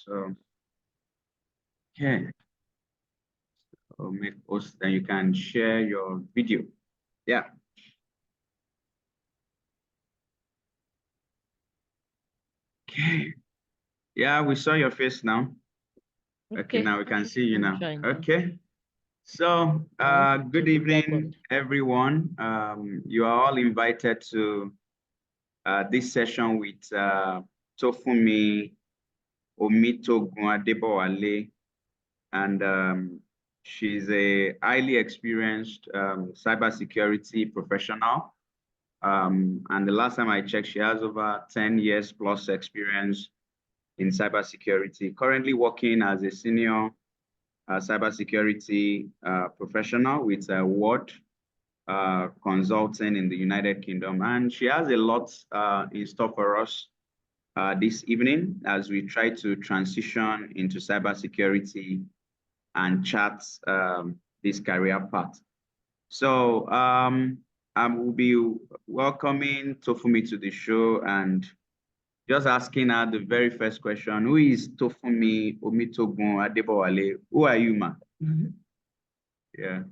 So, okay, I'll make post, then you can share your video. Yeah. Okay. Yeah, we saw your face now. Okay, now we can see you now. Okay. So, good evening, everyone. You are all invited to this session with Tofunmi Omitogun, and she's a highly experienced cybersecurity professional. And the last time I checked, she has over 10 years plus experience in cybersecurity, currently working as a senior cybersecurity professional with Ward Consulting in the United Kingdom. And she has a lot in store for us this evening as we try to transition into cybersecurity and chart this career path. So I will be welcoming Tofunmi to the show and just asking her the very first question. Who is Tofunmi Omitogun Adebowale? Who are you, ma?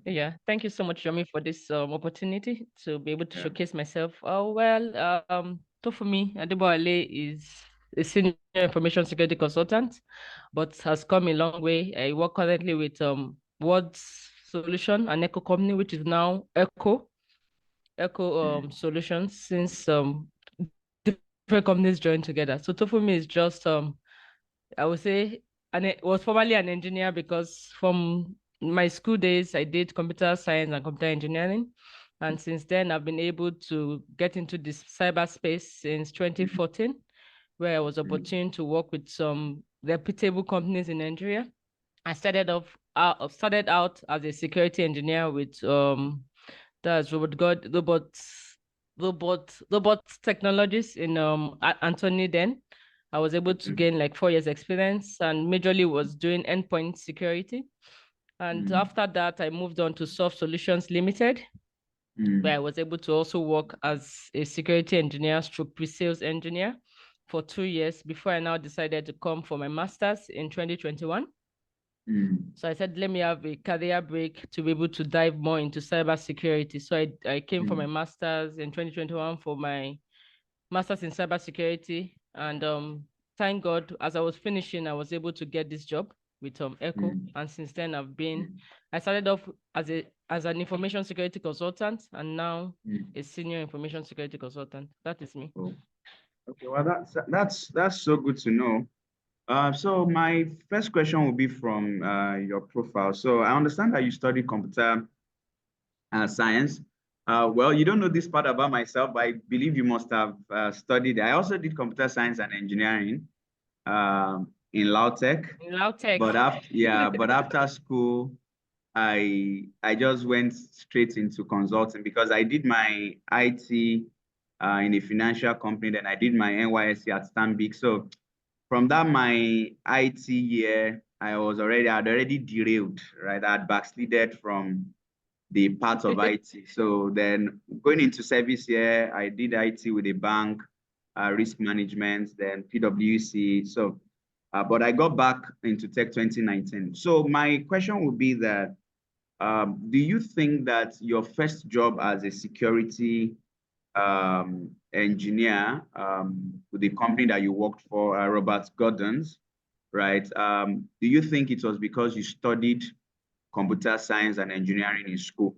Yeah, thank you so much, Yomi, for this opportunity to be able to showcase myself. Tofunmi Adebowale is a senior information security consultant, but has come a long way. I work currently with Words Solution, an Echo company, which is now Echo Solutions, since different companies joined together. So Tofunmi is just I would say, and it was formerly an engineer, because from my school days, I did computer science and computer engineering. And since then, I've been able to get into this cyberspace since 2014, where I was opportune to work with some reputable companies in Nigeria. I started out as a security engineer with that's robot technologies in Anthony then. I was able to gain like 4 years experience, and majorly was doing endpoint security. And after that, I moved on to Soft Solutions Limited, where I was able to also work as a security engineer stroke pre-sales engineer for 2 years before I now decided to come for my master's in 2021. So I said, let me have a career break to be able to dive more into cybersecurity. So I came for my master's in 2021 for my master's in cybersecurity. And thank God, as I was finishing, I was able to get this job with Echo. And since then, I started off as an information security consultant, and now a senior information security consultant. That is me. Oh. Okay, well, that's so good to know. So my first question will be from your profile. So I understand that you studied computer science. Well, you don't know this part about myself, but I believe you must have studied. I also did computer science and engineering in Lautech. In Lautech. But after school, I just went straight into consulting because I did my IT in a financial company. Then I did my NYSC at Stanbic. So from that, my IT year, I had already derailed, right? I had backslided from the part of IT. So then going into service year, I did IT with a bank, risk management, then PwC. So, but I got back into tech 2019. So my question would be that, do you think that your first job as a security engineer with the company that you worked for, Robert Gordon's, right? Do you think it was because you studied computer science and engineering in school?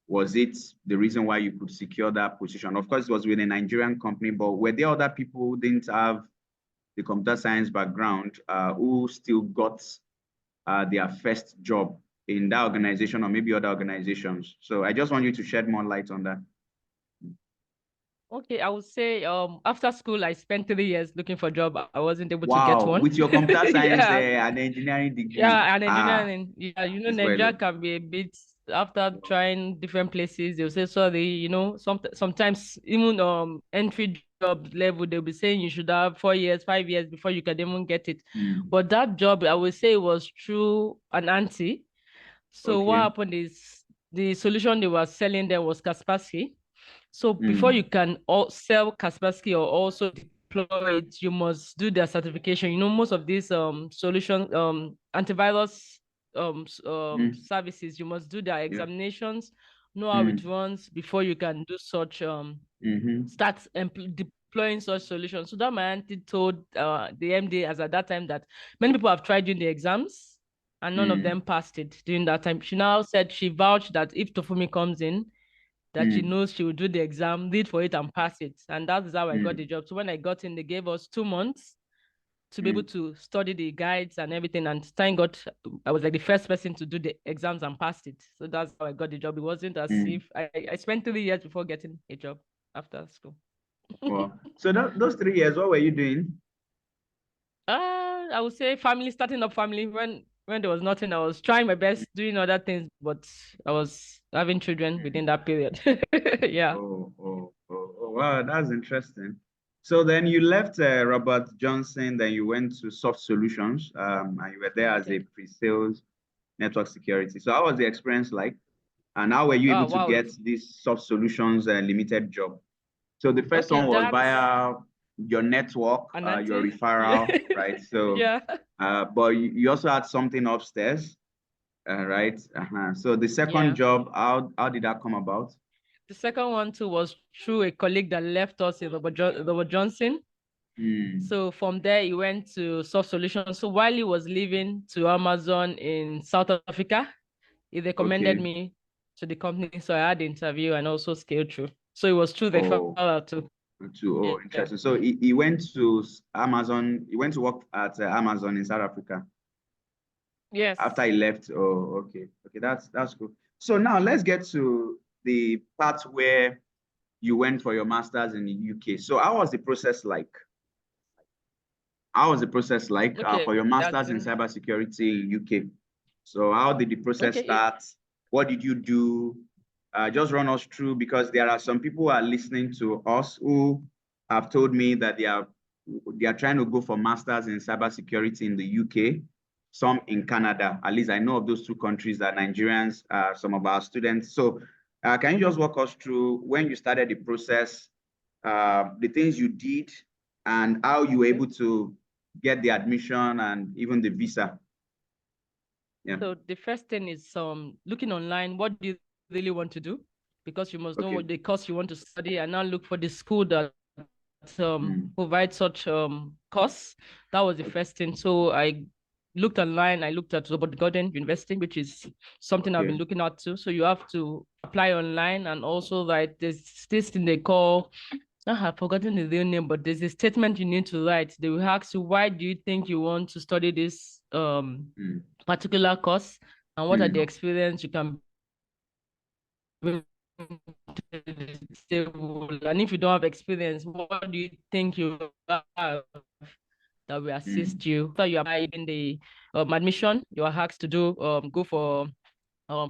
Was it the reason why you could secure that position? Of course, it was with a Nigerian company, but were there other people who didn't have the computer science background who still got their first job in that organization or maybe other organizations? So I just want you to shed more light on that. Okay, I would say after school I spent 3 years looking for a job. I wasn't able to get one. With your computer science and engineering degree. Yeah, and engineering. Yeah, Nigeria can be a bit, after trying different places, they'll say sorry, sometimes even entry job level, they'll be saying you should have 4 years, 5 years before you can even get it. But that job, I would say, was through an auntie. So what happened is the solution they were selling there was Kaspersky. So before you can sell Kaspersky or also deploy it, you must do their certification. You know, most of these solution antivirus services, you must do their examinations, know how it runs before you can do such start deploying such solutions. So that my auntie told the MD as at that time that many people have tried doing the exams and none of them passed it during that time. She now said she vouched that if Tofunmi comes in, that she knows she will do the exam, read for it and pass it. And that's how I got the job. So when I got in, they gave us 2 months to be able to study the guides and everything. And thank God, I was like the first person to do the exams and passed it. So that's how I got the job. It wasn't as if I spent 3 years before getting a job after school. Wow. So those 3 years, what were you doing? I would say family, starting up family. When there was nothing, I was trying my best doing other things, but I was having children within that period. Yeah. Wow, that's interesting. So then you left Robert Johnson, then you went to Soft Solutions, and you were there as a pre-sales network security. So how was the experience like? And how were you able to get this Soft Solutions limited job? So the first one was via your network, your referral, right? So, but you also had something upstairs, right? So the second job, how did that come about? The second one too was through a colleague that left us in Robert Johnson. So from there, he went to Soft Solutions. So while he was leaving to Amazon in South Africa, he recommended me to the company. So I had the interview and also scaled through. So it was through the referral too. Interesting. So he went to Amazon. He went to work at Amazon in South Africa. Yes. After he left. Oh, okay. That's cool. So now let's get to the part where you went for your master's in the UK. So how was the process like? For your master's in cybersecurity in UK? So how did the process start? What did you do? Just run us through, because there are some people who are listening to us who have told me that they are trying to go for masters in cybersecurity in the UK, some in Canada. At least I know of those two countries that Nigerians are some of our students. So can you just walk us through when you started the process, the things you did, and how you were able to get the admission and even the visa? Yeah. So the first thing is looking online. What do you really want to do? Because you must know what the course you want to study, and now look for the school that provides such course. That was the first thing. So I looked online. I looked at Robert Gordon University, which is something I've been looking at too. So you have to apply online, and also like there's this thing they call, I have forgotten the real name, but there's a statement you need to write. They will ask you, why do you think you want to study this particular course, and what are the experience you can bring to the table? And if you don't have experience, what do you think you have that will assist you? After you apply in the admission, you are asked to do go for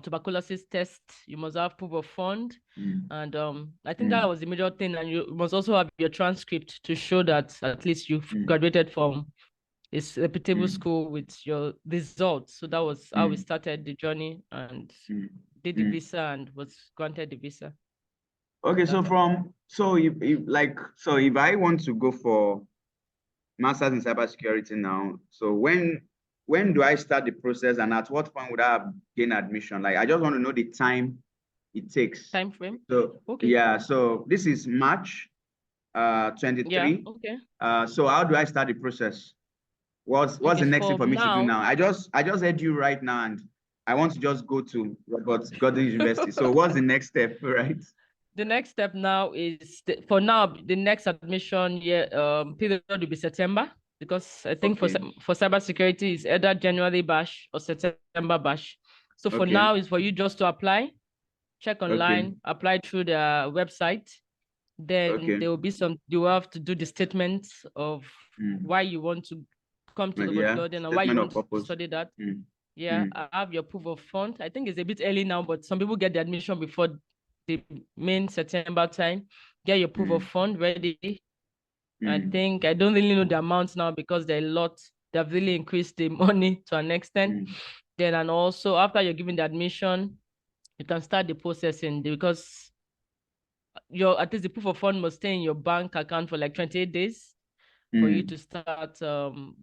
tuberculosis test. You must have proof of fund, and I think that was the major thing. And you must also have your transcript to show that at least you've graduated from a reputable school with your results. So that was how we started the journey, and did the visa and was granted the visa. Okay, so if I want to go for masters in cybersecurity now, so when do I start the process, and at what point would I have gained admission? Like, I just want to know the time it takes. Time frame. So so this is March 23. Yeah, so how do I start the process? What's the next thing for me to do now? I just heard you right now, and I want to just go to Robert Gordon University. So what's the next step, right? The next step now is for now the next admission period will be September, because I think for cybersecurity is either January batch or September batch. So for now is for you just to apply, check online, apply through the website. Then there will be you have to do the statements of why you want to come to the Gordon and why you want to study that. I have your proof of fund. I think it's a bit early now, but some people get the admission before the main September time. Get your proof of fund ready. I think I don't really know the amounts now, because there are a lot. They've really increased the money to an extent. Then, and also after you're given the admission, you can start the processing, because at least the proof of fund must stay in your bank account for like 28 days. for you to start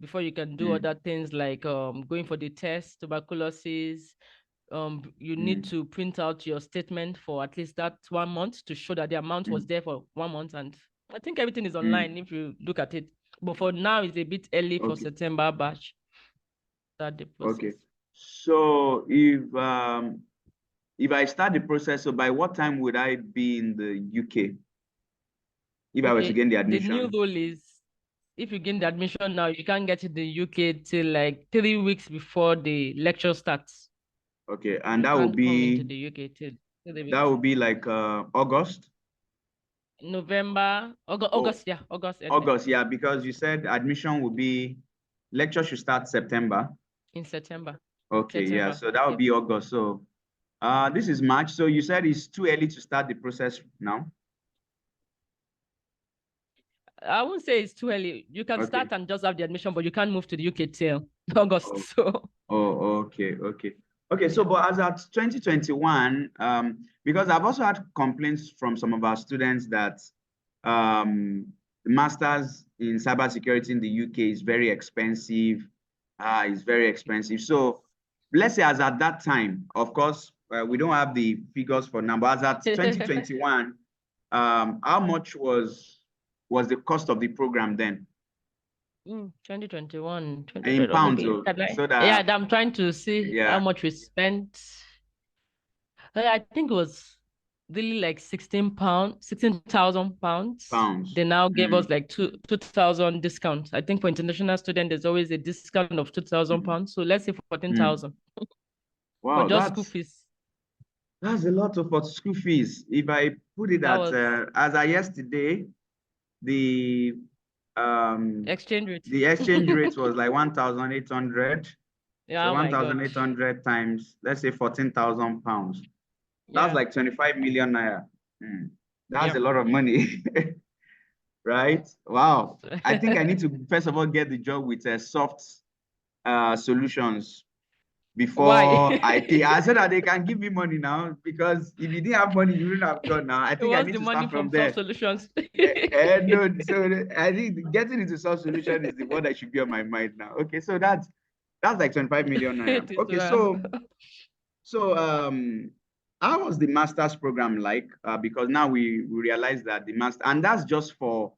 before you can do other things like going for the test, tuberculosis. You need to print out your statement for at least that 1 month to show that the amount was there for 1 month. And I think everything is online if you look at it. But for now, it's a bit early for September batch. Start the process. Okay. So if I start the process, so by what time would I be in the UK? If I were to gain the admission? The new rule is if you gain the admission now, you can't get to the UK till like 3 weeks before the lecture starts. Okay, and that will be come into the UK till that will be like August? November, August, yeah, August. August, yeah, because you said admission will be, lecture should start September. In September. Okay, yeah, so that will be August. So this is March. So you said it's too early to start the process now? I won't say it's too early. You can start and just have the admission, but you can't move to the UK till August. So. Okay. So, but as at 2021, because I've also had complaints from some of our students that the masters in cybersecurity in the UK is very expensive. It's very expensive. So let's say as at that time, of course, we don't have the figures for now, but as at 2021, how much was the cost of the program then? 2021, in pounds, so that, yeah, I'm trying to see how much we spent. I think it was really like 16,000 pounds. They now gave us like 2,000 discount. I think for international students, there's always a discount of 2,000 pounds. So let's say 14,000. Wow, for just school fees. That's a lot for school fees. If I put it at as of yesterday, the exchange rate. The exchange rate was like 1,800. Yeah, so 1,800 times, let's say 14,000 pounds. That's like 25 million naira. That's a lot of money. Right? Wow. I think I need to first of all get the job with soft solutions before I pay. I said that they can give me money now, because if you didn't have money, you wouldn't have gone now. I think I need to start from there. Solutions. No, so I think getting into soft solution is the one that should be on my mind now. Okay, so that's like 25 million naira. Okay, so how was the master's program like? Because now we realize that the master, and that's just for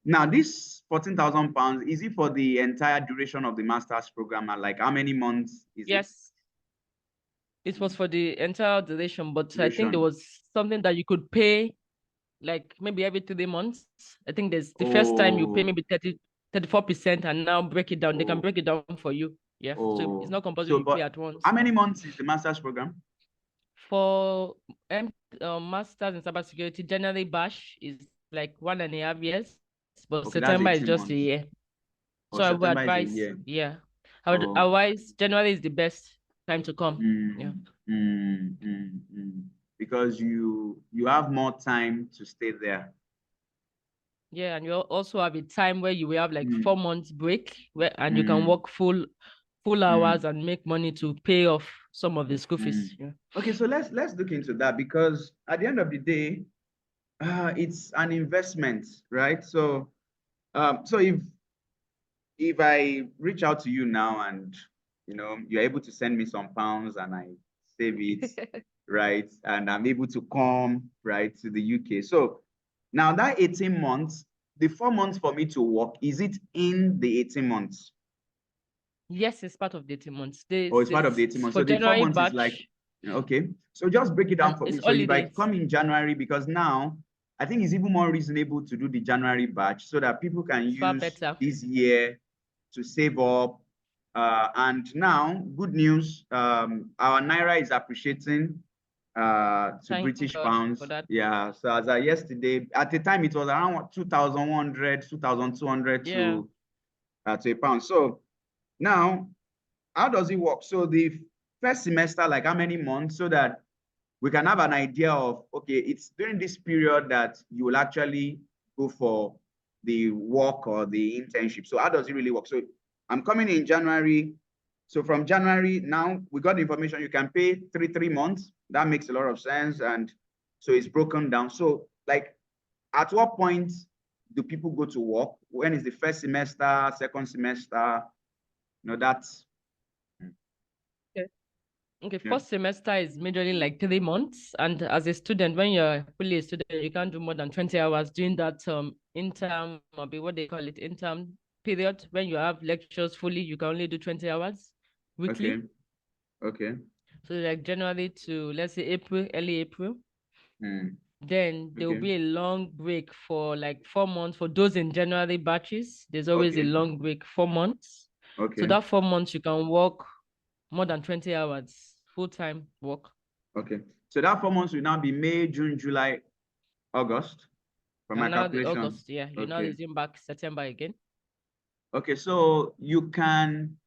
now, this 14,000 pounds, is it for the entire duration of the master's program? Like how many months is it? Yes. It was for the entire duration, but I think there was something that you could pay like maybe every 3 months. I think there's the first time you pay maybe 34%, and now break it down. They can break it down for you. Yeah. So it's not compulsory you pay at once. How many months is the master's program? For masters in cybersecurity, generally batch is like 1.5 years, but September is just a year. So I would advise, I would advise January is the best time to come. Because you have more time to stay there. Yeah, and you also have a time where you will have like 4 months break, and you can work full hours and make money to pay off some of the school fees. Okay, so let's look into that, because at the end of the day, it's an investment, right? So so if I reach out to you now and you're able to send me some pounds and I save it, right, and I'm able to come right to the UK. So now that 18 months, the 4 months for me to work, is it in the 18 months? Yes, it's part of the 18 months. It's part of the 18 months. So the 4 months is like, okay. So just break it down for me. So if I come in January, because now I think it's even more reasonable to do the January batch so that people can use this year to save up. And now, good news, our Naira is appreciating to British pounds. Yeah, so as of yesterday, at the time, it was around 2,100, 2,200 to a pound. So now, how does it work? So the first semester, like how many months, so that we can have an idea of, okay, it's during this period that you will actually go for the work or the internship. So how does it really work? So I'm coming in January. So from January, now we got the information, you can pay 3 months. That makes a lot of sense. And so it's broken down. So like, at what point do people go to work? When is the first semester, second semester? You know, that's Okay, yeah. first semester is majorly like 3 months. And as a student, when you're fully a student, you can't do more than 20 hours during that interim, or what they call it, interim period. When you have lectures fully, you can only do 20 hours weekly. Okay. Okay. So like January to, let's say, April, early April. Then there will Okay. be a long break for like 4 months. For those in January batches, there's always a Okay. long break, 4 months. So Okay. that 4 months, you can work more than 20 hours, full-time work. Okay. So that 4 months will now be May, June, July, August for my And now the calculation. August, yeah, you now Okay. resume back September again. Okay. So you can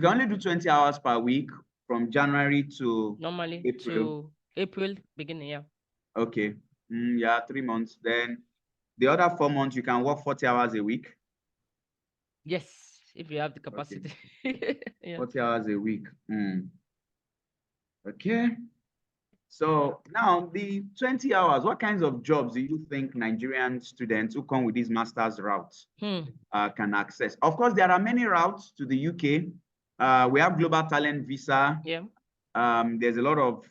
only do 20 hours per week from January to Normally April. to April beginning, yeah. Okay. Yeah, 3 months. Then the other 4 months, you can work 40 hours a week. Yes, if you have the Okay. capacity. Yeah. 40 hours a week. Okay. So now the 20 hours, what kinds of jobs do you think Nigerian students who come with these master's routes can access? Of course, there are many routes to the UK. We have global talent visa. Yeah. There's a lot of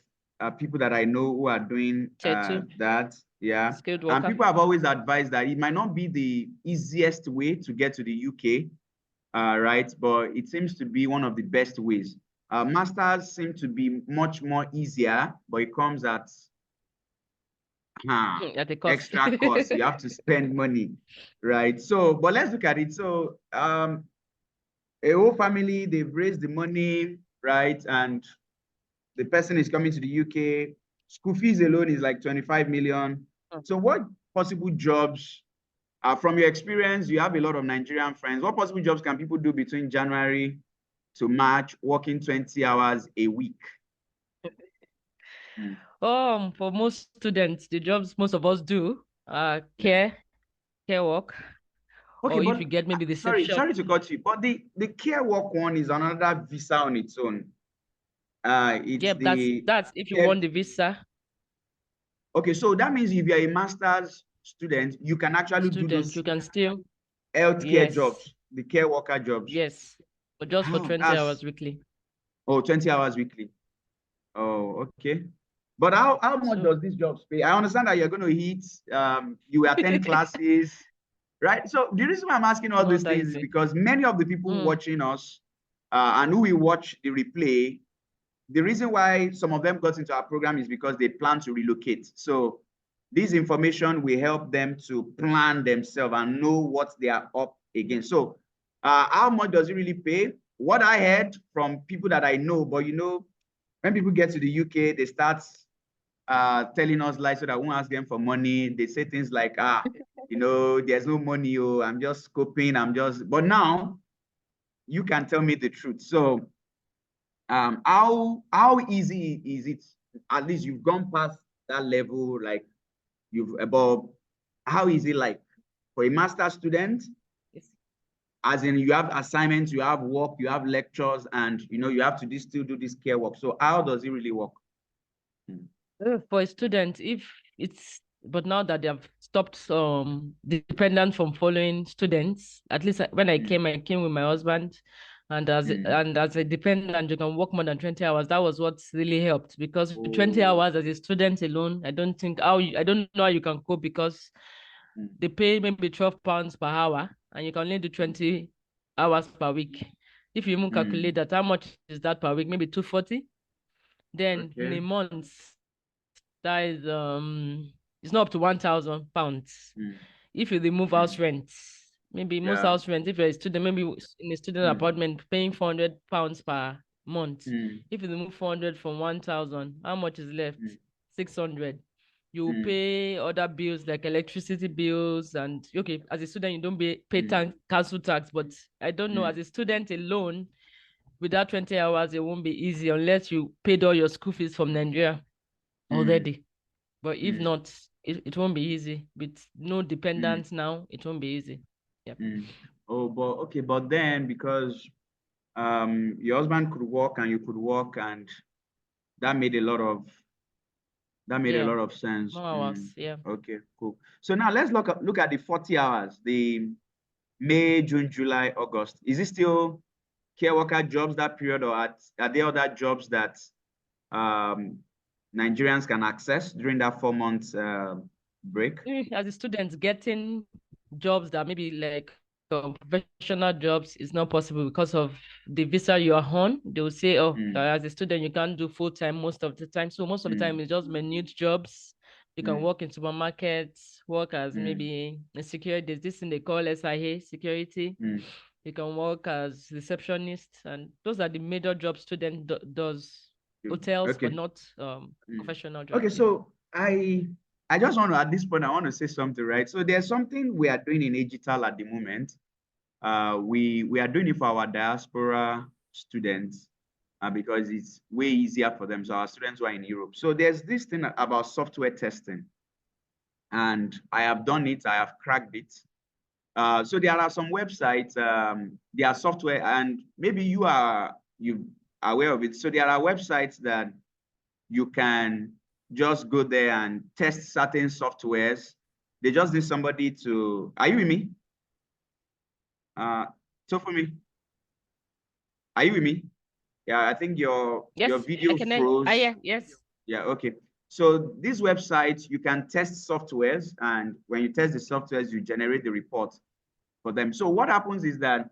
people that I know who are doing that. Yeah. Skilled And worker. people have always advised that it might not be the easiest way to get to the UK, right? But it seems to be one of the best ways. Masters seem to be much more easier, but it comes at At the cost. extra cost. You have to spend money, right? So, but let's look at it. So, a whole family, they've raised the money, right? And the person is coming to the UK. School fees alone is like 25 million. So, what possible jobs, from your experience, you have a lot of Nigerian friends. What possible jobs can people do between January to March, working 20 hours a week? For most students, the jobs most of us do are care work. Okay, or if but you get maybe reception. sorry to cut you, but the care work one is another visa on its own. It's Yeah, the that's if you want the visa. Okay, so that means if you're a master's student, you can actually do those you can still healthcare jobs, the care worker jobs. Yes, but just for 20 hours weekly. Oh, 20 hours weekly. Oh, okay. But how much does these jobs pay? I understand that you're going to hit, you attend classes, right? So the reason why I'm asking all these things is because many of the people watching us and who will watch the replay, the reason why some of them got into our program is because they plan to relocate. So this information will help them to plan themselves and know what they are up against. So how much does it really pay? What I heard from people that I know, but you know, when people get to the UK, they start telling us lies so that we won't ask them for money. They say things like, you know, there's no money, oh, I'm just scoping, but now you can tell me the truth. So how easy is it? At least you've gone past that level, like you've above. How is it like for a master student? As in, you have assignments, you have work, you have lectures, and you know you have to still do this care work. So how does it really work? For a student, but now that they have stopped dependent from following students, at least when I came with my husband, and as a dependent, you can work more than 20 hours. That was what really helped, because 20 hours as a student alone, I don't know how you can cope, because they pay maybe £12 per hour and you can only do 20 hours per week. If you even calculate that, how much is that per week? Maybe 240. Then in a month, that is it's not up to £1,000. If you remove house rent, maybe most house rent, if you're a student, maybe in a student apartment, paying £400 per month. If you remove 400 from 1,000, how much is left? 600. You pay other bills like electricity bills, and okay, as a student you don't pay council tax, but I don't know, as a student alone, without 20 hours it won't be easy unless you paid all your school fees from Nigeria already. But if not, it won't be easy. With no dependents now, it won't be easy. Yeah. Oh, but then because your husband could work and you could work, and that made a lot of That made a lot of sense. More hours, yeah. Okay, cool. So now let's look at the 40 hours, the May, June, July, August. Is it still care worker jobs that period, or are there other jobs that Nigerians can access during that 4 months break? As a student, getting jobs that maybe like professional jobs is not possible because of the visa you are on. They will say, oh, as a student, you can't do full time most of the time. So most of the time, it's just minute jobs. You can work in supermarkets, work as maybe a security. There's this thing they call SIA security. You can work as receptionist, and those are the major jobs student does. Hotels, but not professional jobs. Okay, so I just want to, at this point, I want to say something, right? So there's something we are doing in digital at the moment. We are doing it for our diaspora students because it's way easier for them. So our students who are in Europe. So there's this thing about software testing, and I have done it. I have cracked it. So there are some websites, there are software, and maybe you are aware of it. So there are websites that you can just go there and test certain softwares. They just need somebody to, are you with me? Tofunmi, are you with me? Yeah, I think your video froze. Yes. Yeah, okay. So these websites, you can test softwares, and when you test the softwares, you generate the report for them. So what happens is that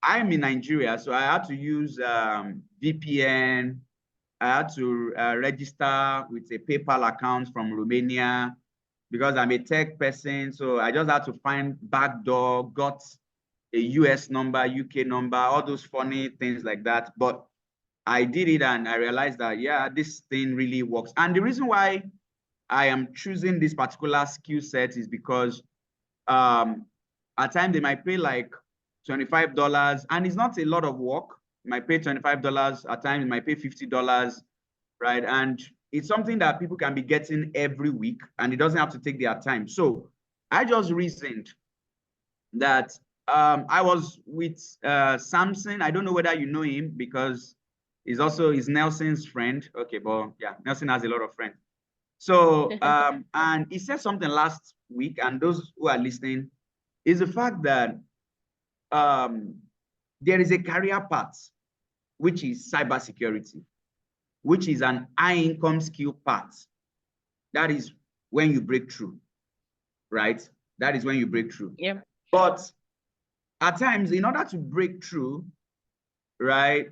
I'm in Nigeria, so I had to use VPN. I had to register with a PayPal account from Romania because I'm a tech person. So I just had to find backdoor, got a US number, UK number, all those funny things like that. But I did it and I realized that, yeah, this thing really works. And the reason why I am choosing this particular skill set is because at times they might pay like $25, and it's not a lot of work. You might pay $25 at times, you might pay $50, right? And it's something that people can be getting every week, and it doesn't have to take their time. So I just reasoned that I was with Samson. I don't know whether you know him because he's Nelson's friend. Okay, but yeah, Nelson has a lot of friends. So and he said something last week, and those who are listening, is the fact that there is a career path, which is cybersecurity, which is an high income skill path. That is when you break through, right? That is when you break through. Yeah. But at times, in order to break through, right,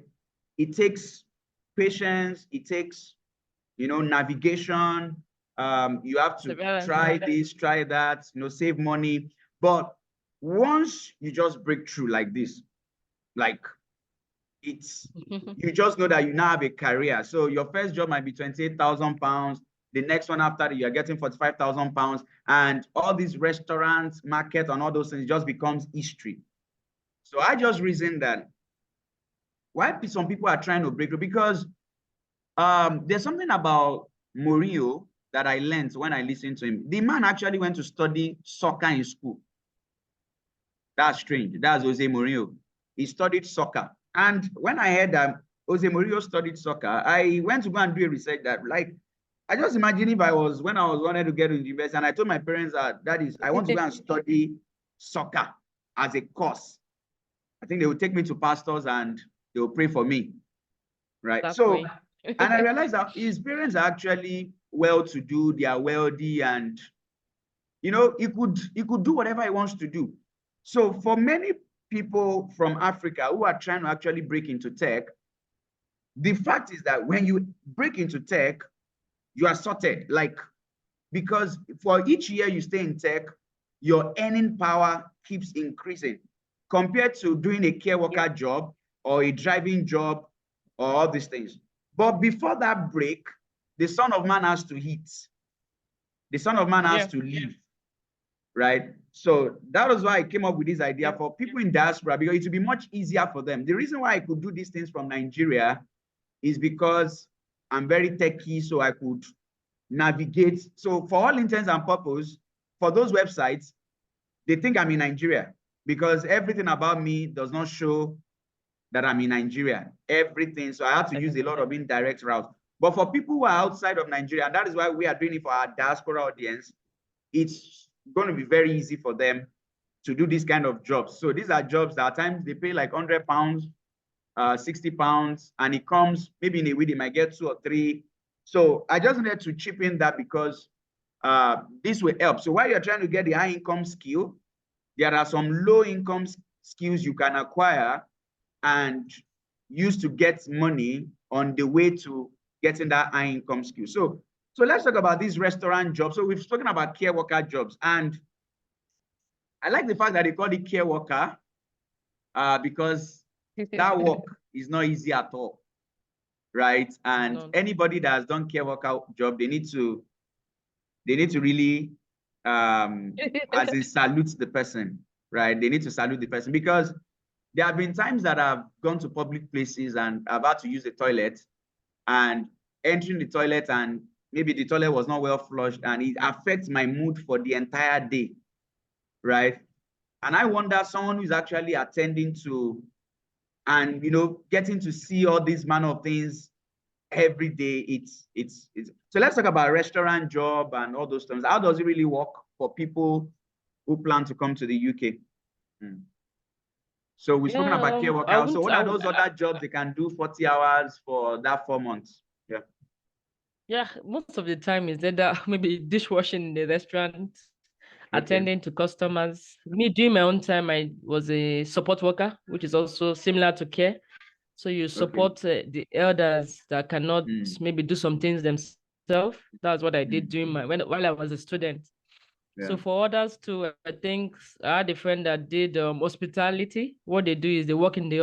it takes patience, it takes, navigation. You have to try this, try that, save money. But once you just break through like this, like you just know that you now have a career. So your first job might be 28,000 pounds. The next one after that, you're getting 45,000 pounds. And all these restaurants, market, and all those things just becomes history. So I just reasoned that why some people are trying to break through, because there's something about Mourinho that I learned when I listened to him. The man actually went to study soccer in school. That's strange. That's Jose Mourinho. He studied soccer. And when I heard that Jose Mourinho studied soccer, I went to go and do a research that, like, I just imagine if when I was wanted to get to the university, and I told my parents that is, I want to go and study soccer as a course. I think they would take me to pastors and they will pray for me, right? That's so, and I realized that his parents are actually well-to-do, they are wealthy, and he could do whatever he wants to do. So for many people from Africa who are trying to actually break into tech, the fact is that when you break into tech, you are sorted. Like, because for each year you stay in tech, your earning power keeps increasing compared to doing a care worker job or a driving job or all these things. But before that break, the Son of Man has to eat. The Son of Man has to live, right? So that was why I came up with this idea for people in diaspora, because it would be much easier for them. The reason why I could do these things from Nigeria is because I'm very techy, so I could navigate. So for all intents and purposes, for those websites, they think I'm in Nigeria because everything about me does not show that I'm in Nigeria. Everything. So I have to use a lot of indirect routes. But for people who are outside of Nigeria, and that is why we are doing it for our diaspora audience, it's going to be very easy for them to do this kind of jobs. So these are jobs that at times they pay like £100, £60, and it comes maybe in a week, they might get 2 or 3. So I just wanted to chip in that because this will help. So while you're trying to get the high income skill, there are some low income skills you can acquire and use to get money on the way to getting that high income skill. So let's talk about these restaurant jobs. So we've spoken about care worker jobs, and I like the fact that they call it care worker because that work is not easy at all, right? And anybody that has done care worker job, they need to really as in salute the person, right? They need to salute the person because there have been times that I've gone to public places and I've had to use the toilet, and entering the toilet and maybe the toilet was not well flushed and it affects my mood for the entire day, right? And I wonder, someone who's actually attending to and getting to see all these manner of things every day, it's so let's talk about restaurant job and all those things. How does it really work for people who plan to come to the UK? So we've spoken about care workers. So what are those other jobs they can do 40 hours for that 4 months? Yeah, most of the time is that maybe dishwashing in the restaurant, attending to customers. Me, during my own time, I was a support worker, which is also similar to care. So you support the elders that cannot maybe do some things themselves. That's what I did during while I was a student. Yeah. So for others too, I think I had a friend that did hospitality. What they do is they work in the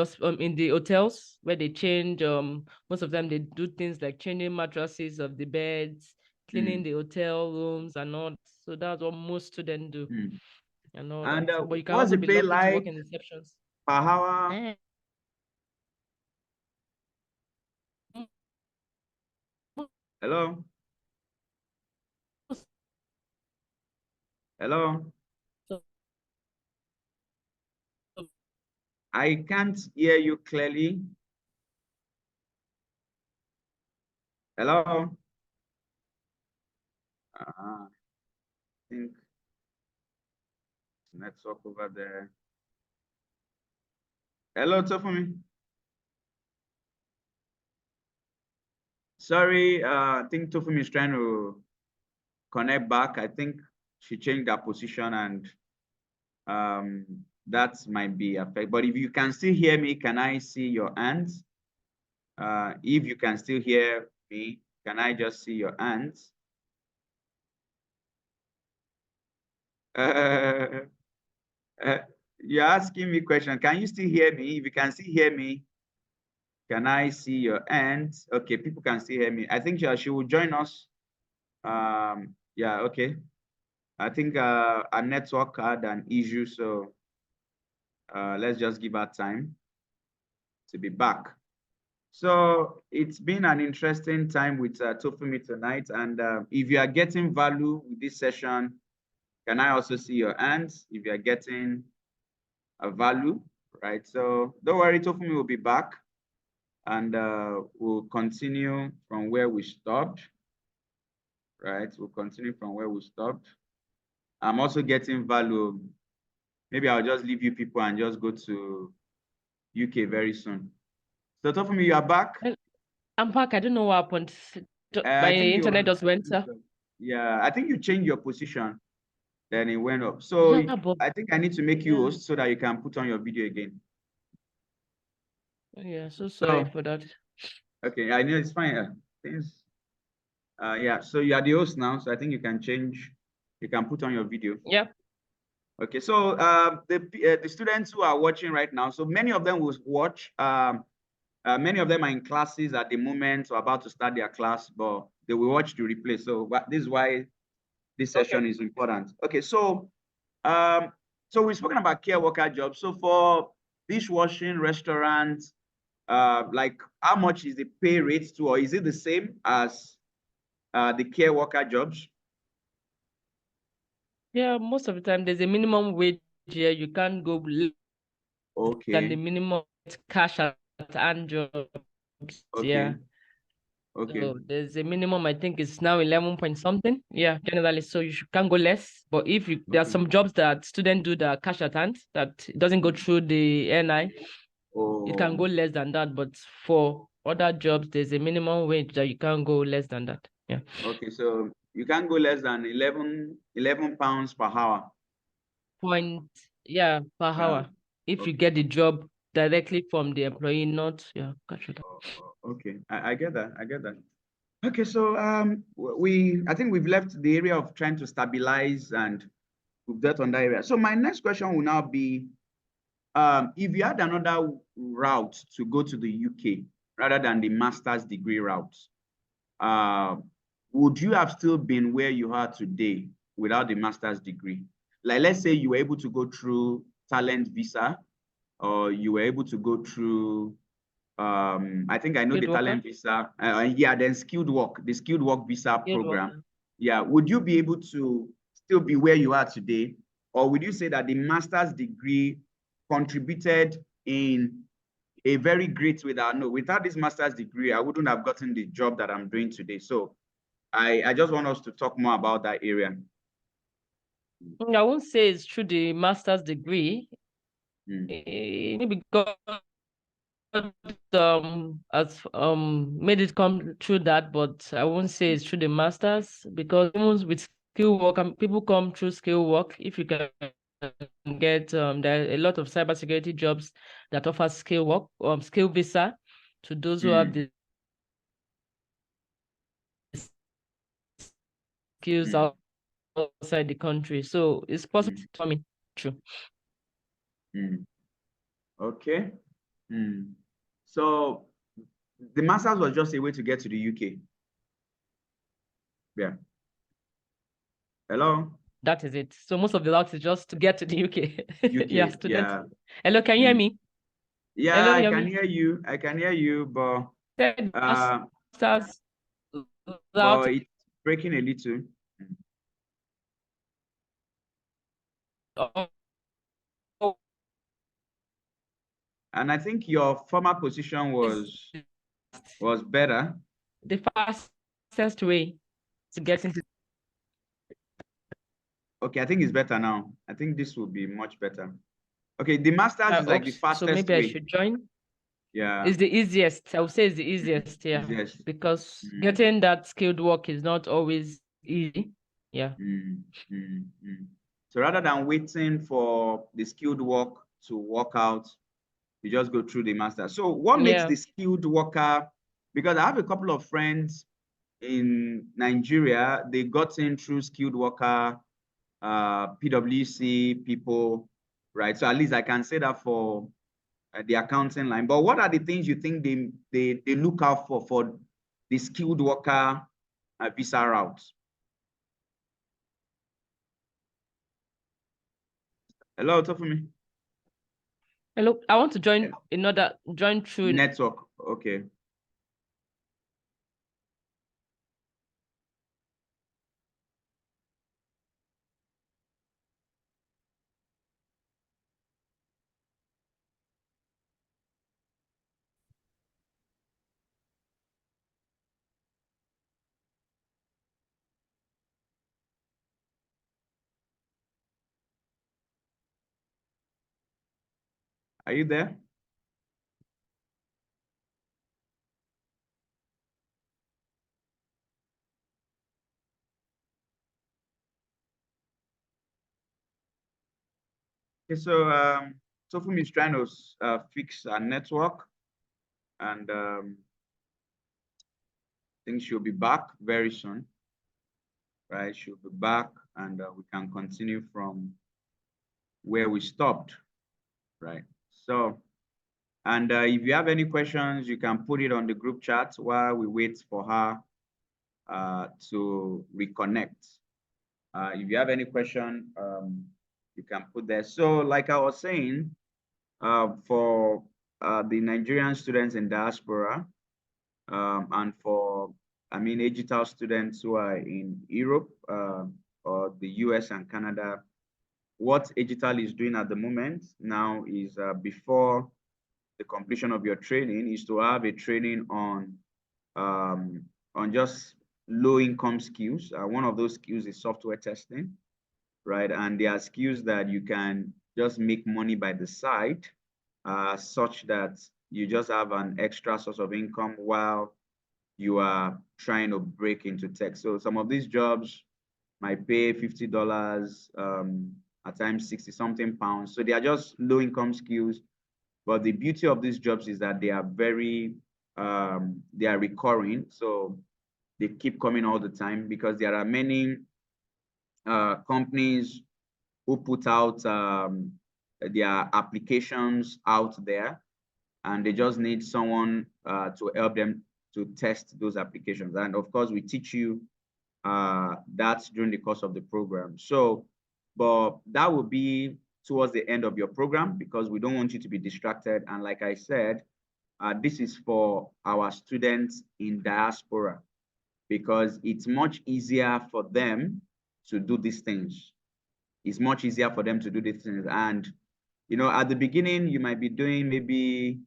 hotels where they change. Most of them they do things like changing mattresses of the beds, cleaning the hotel rooms and all. So that's what most students do. And all that. But you can also be lucky to work in receptions. Per hour? Hello? Hello? I can't hear you clearly. Hello? I think network over there. Hello, Tofunmi. Sorry, I think Tofunmi is trying to connect back. I think she changed her position and that might be affected. But if you can still hear me, can I see your hands? If you can still hear me, can I just see your hands? You're asking me question. Can you still hear me? If you can still hear me, can I see your hands? Okay, people can still hear me. I think she will join us. Yeah, okay. I think our network had an issue, so let's just give her time to be back. So it's been an interesting time with Tofunmi tonight. And if you are getting value with this session, can I also see your hands if you are getting a value, right? So don't worry, Tofunmi will be back and we'll continue from where we stopped, right? We'll continue from where we stopped. I'm also getting value. Maybe I'll just leave you people and just go to UK very soon. So Tofunmi, you are back? I'm back. I don't know what happened. My internet just went up. Yeah, I think you changed your position. Then it went up. So yeah, I think I need to make you host so that you can put on your video again. Yeah, so sorry for that. Okay, I know it's fine. Things, yeah, so you are the host now, so I think you can change. You can put on your video. Yeah. Okay, so the students who are watching right now, so many of them will watch. Many of them are in classes at the moment or about to start their class, but they will watch the replay. So this is why this session is important. Okay, so so we've spoken about care worker jobs. So for dishwashing restaurants, like how much is the pay rate to, or is it the same as the care worker jobs? Yeah, most of the time there's a minimum wage here. You can't go than the minimum cash at hand jobs. Okay. Yeah. Okay. So there's a minimum, I think it's now 11 point something. Yeah, generally. So can't go less. But if there are some jobs that students do that cash at hand, that doesn't go through the NI, you can go less than that. But for other jobs, there's a minimum wage that you can't go less than that. Yeah. Okay, so you can't go less than 11 pounds per hour. Yeah, per hour. If you get the job directly from the employee, not cash at hand. Okay, I get that. I get that. Okay, so I think we've left the area of trying to stabilize and we've dealt on that area. So my next question will now be, if you had another route to go to the UK rather than the master's degree route, would you have still been where you are today without the master's degree? Like, let's say you were able to go through talent visa, or you were able to go through, I think I know the talent visa, yeah, then the skilled work visa program. Yeah, would you be able to still be where you are today? Or would you say that the master's degree contributed in a very great way that no, without this master's degree, I wouldn't have gotten the job that I'm doing today. So I just want us to talk more about that area. I won't say it's through the master's degree. Maybe God has made it come through that, but I won't say it's through the masters, because even with skill work, people come through skill work. If you can get there are a lot of cybersecurity jobs that offer skill work, skill visa to those who have the skills outside the country. So it's possible for me. True. Okay. So the masters was just a way to get to the UK. Yeah. Hello. That is it. So most of the routes is just to get to the UK. UK. Yeah, student. Yeah. Hello, can you hear me? Yeah, Hello, I can hear you. I can hear you, but masters route. it's breaking a little. And I think your former position was better. The fastest way to get into. Okay, I think it's better now. I think this will be much better. Okay, the masters is like the fastest so maybe way. I should join. Yeah. It's the easiest. I would say it's the easiest, yeah. Easiest. Because getting that skilled work is not always easy. Yeah. So rather than waiting for the skilled work to work out, you just go through the master. So what makes the skilled worker, because I have a couple of friends in Nigeria, they got in through skilled worker, PwC people, right? So at least I can say that for the accounting line. But what are the things you think they look out for the skilled worker visa route? Hello, Tofunmi. Hello, I want to join join through network. Okay. Are you there? Okay, so Tofunmi is trying to fix our network, and I think she'll be back very soon. Right, she'll be back, and we can continue from where we stopped. Right. So, and if you have any questions, you can put it on the group chat while we wait for her to reconnect. If you have any question, you can put there. So like I was saying, for the Nigerian students in diaspora, and for, digital students who are in Europe or the US and Canada, what digital is doing at the moment now is before the completion of your training is to have a training on on just low income skills. One of those skills is software testing, right? And there are skills that you can just make money by the side, such that you just have an extra source of income while you are trying to break into tech. So some of these jobs might pay $50, at times 60 something pounds. So they are just low income skills. But the beauty of these jobs is that they are they are recurring. So they keep coming all the time because there are many companies who put out their applications out there, and they just need someone to help them to test those applications. And of course, we teach you that during the course of the program. So, but that will be towards the end of your program because we don't want you to be distracted. And like I said, this is for our students in diaspora because it's much easier for them to do these things. It's much easier for them to do these things. And, you know, at the beginning, you might be doing maybe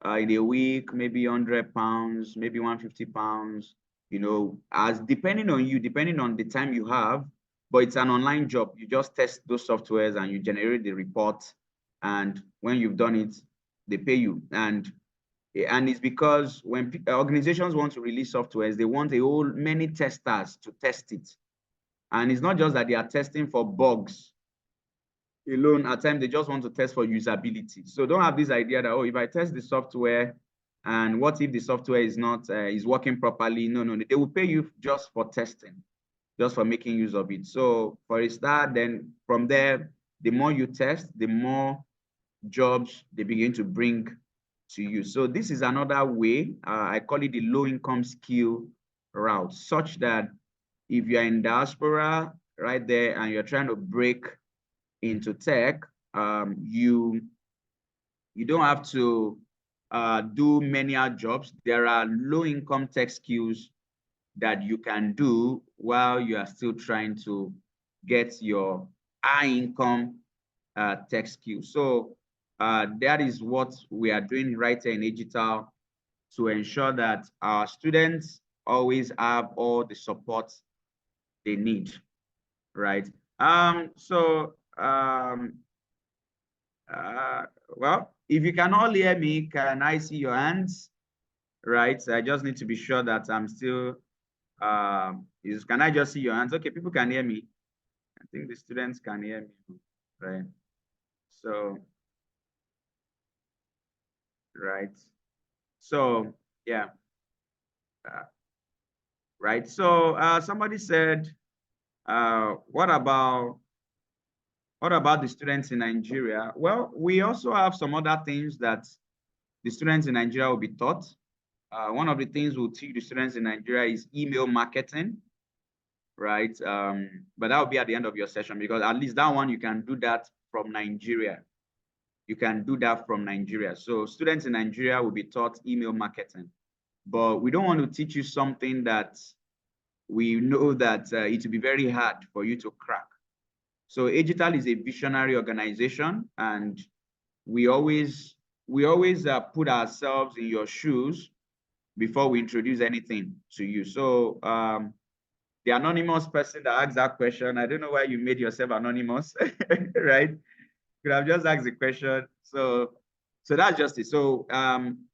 in a week, maybe 100 pounds, maybe 150 pounds, you know, as depending on you, depending on the time you have, but it's an online job. You just test those softwares and you generate the report. And when you've done it, they pay you. And it's because when organizations want to release softwares, they want many testers to test it. And it's not just that they are testing for bugs alone. At times, they just want to test for usability. So don't have this idea that, oh, if I test the software and what if the software is not is working properly? No, no, they will pay you just for testing, just for making use of it. So for a start, then from there, the more you test, the more jobs they begin to bring to you. So this is another way, I call it the low income skill route, such that if you're in diaspora right there and you're trying to break into tech, you don't have to do many jobs. There are low income tech skills that you can do while you are still trying to get your high income tech skills. So that is what we are doing right here in Digital to ensure that our students always have all the support they need, right? Well, if you can all hear me, can I see your hands? Right, I just need to be sure that I'm still, can I just see your hands? Okay, people can hear me. I think the students can hear me, right? So, right. So, yeah. Right. So, somebody said, what about the students in Nigeria? Well, we also have some other things that the students in Nigeria will be taught. One of the things we'll teach the students in Nigeria is email marketing, right? But that will be at the end of your session because at least that one you can do that from Nigeria. You can do that from Nigeria. So students in Nigeria will be taught email marketing, but we don't want to teach you something that we know that it will be very hard for you to crack. So Digital is a visionary organization, and we always put ourselves in your shoes before we introduce anything to you. So the anonymous person that asked that question, I don't know why you made yourself anonymous, right? Could have just asked the question. So that's just it. So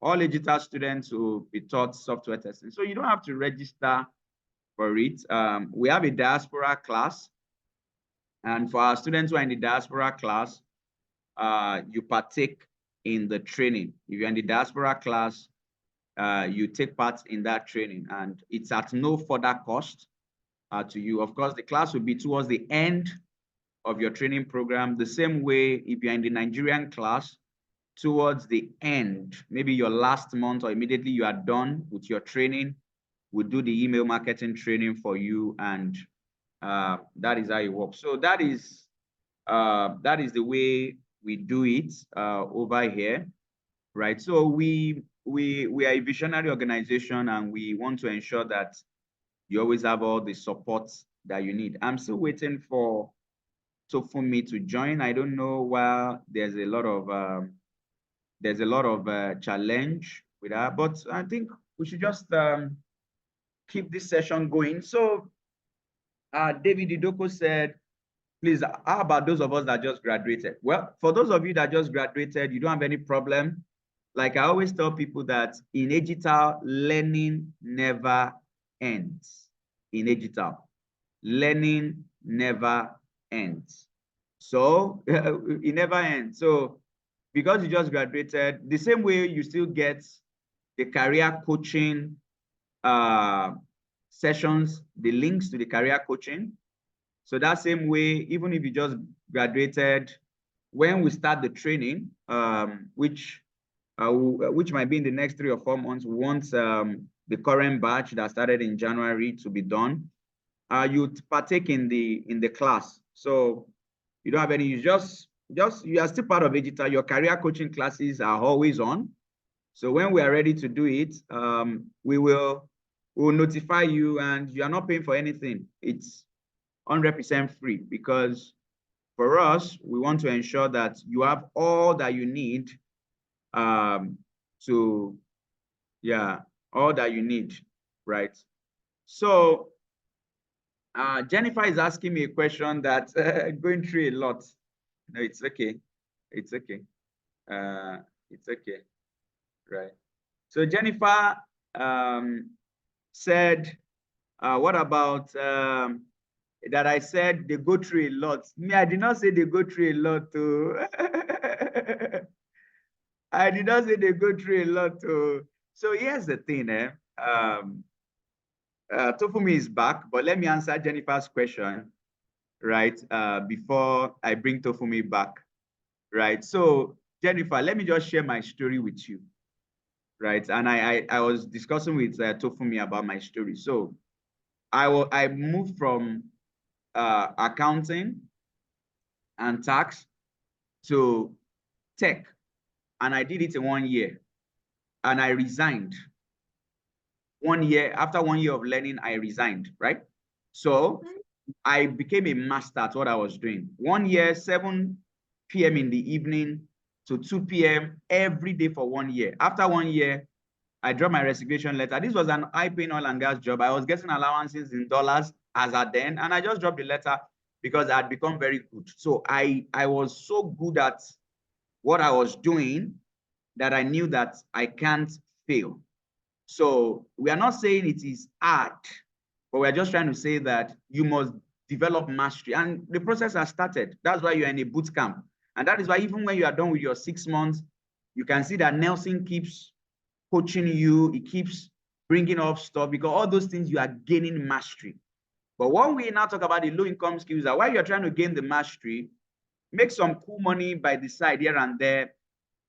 all Digital students will be taught software testing. So you don't have to register for it. We have a diaspora class. And for our students who are in the diaspora class, you partake in the training. If you're in the diaspora class, you take part in that training, and it's at no further cost to you. Of course, the class will be towards the end of your training program. The same way, if you're in the Nigerian class, towards the end, maybe your last month or immediately you are done with your training, we'll do the email marketing training for you, and that is how it works. So that is the way we do it over here, right? So we are a visionary organization, and we want to ensure that you always have all the support that you need. I'm still waiting for Tofunmi to join. I don't know why there's a lot of challenge with that, but I think we should just keep this session going. So David Idoko said, please, how about those of us that just graduated? Well, for those of you that just graduated, you don't have any problem. Like I always tell people that in digital, learning never ends. In digital, learning never ends. So it never ends. So because you just graduated, the same way you still get the career coaching sessions, the links to the career coaching. So that same way, even if you just graduated, when we start the training, which might be in the next 3 or 4 months, once the current batch that started in January to be done, you partake in the class. So you don't have any, you are still part of digital. Your career coaching classes are always on. So when we are ready to do it, we will notify you, and you are not paying for anything. It's 100% free, because for us, we want to ensure that you have all that you need all that you need, right? So Jennifer is asking me a question that going through a lot. No, it's okay. It's okay. It's okay. Right. So Jennifer said, what about that I said they go through a lot? Me, I did not say they go through a lot too. I did not say they go through a lot too. So here's the thing, Tofunmi is back, but let me answer Jennifer's question, right? Before I bring Tofunmi back, right? So Jennifer, let me just share my story with you, right? And I was discussing with Tofunmi about my story. So I moved from accounting and tax to tech, and I did it in 1 year, and I resigned. 1 year, after 1 year of learning, I resigned, right? So I became a master at what I was doing. 1 year, 7 p.m. in the evening to 2 p.m. every day for 1 year. After 1 year, I dropped my resignation letter. This was an high-paying oil and gas job. I was getting allowances in dollars as at then, and I just dropped the letter because I had become very good. So I was so good at what I was doing that I knew that I can't fail. So we are not saying it is hard, but we're just trying to say that you must develop mastery. And the process has started. That's why you're in a boot camp. And that is why even when you are done with your 6 months, you can see that Nelson keeps coaching you. He keeps bringing up stuff, because all those things you are gaining mastery. But when we now talk about the low income skills, that while you're trying to gain the mastery, make some cool money by the side here and there.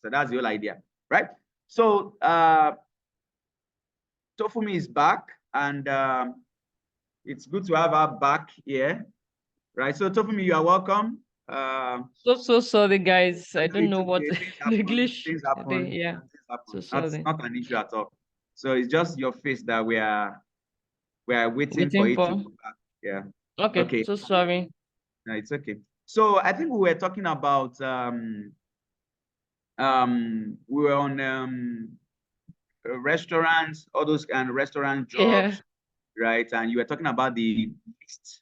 So that's the whole idea, right? So Tofunmi is back, and it's good to have her back here, right? So Tofunmi, you are welcome. So sorry, guys. I don't know okay. what Things happen. English Things today. happen. Yeah. Things happen. So That's sorry. not an issue at all. So it's just your face that we are waiting for Waiting it to for. go back. Yeah. Okay. Okay. So sorry. No, it's okay. So I think we were talking about we were on restaurants, all those kind of restaurant Yeah. jobs, right? And you were talking about the least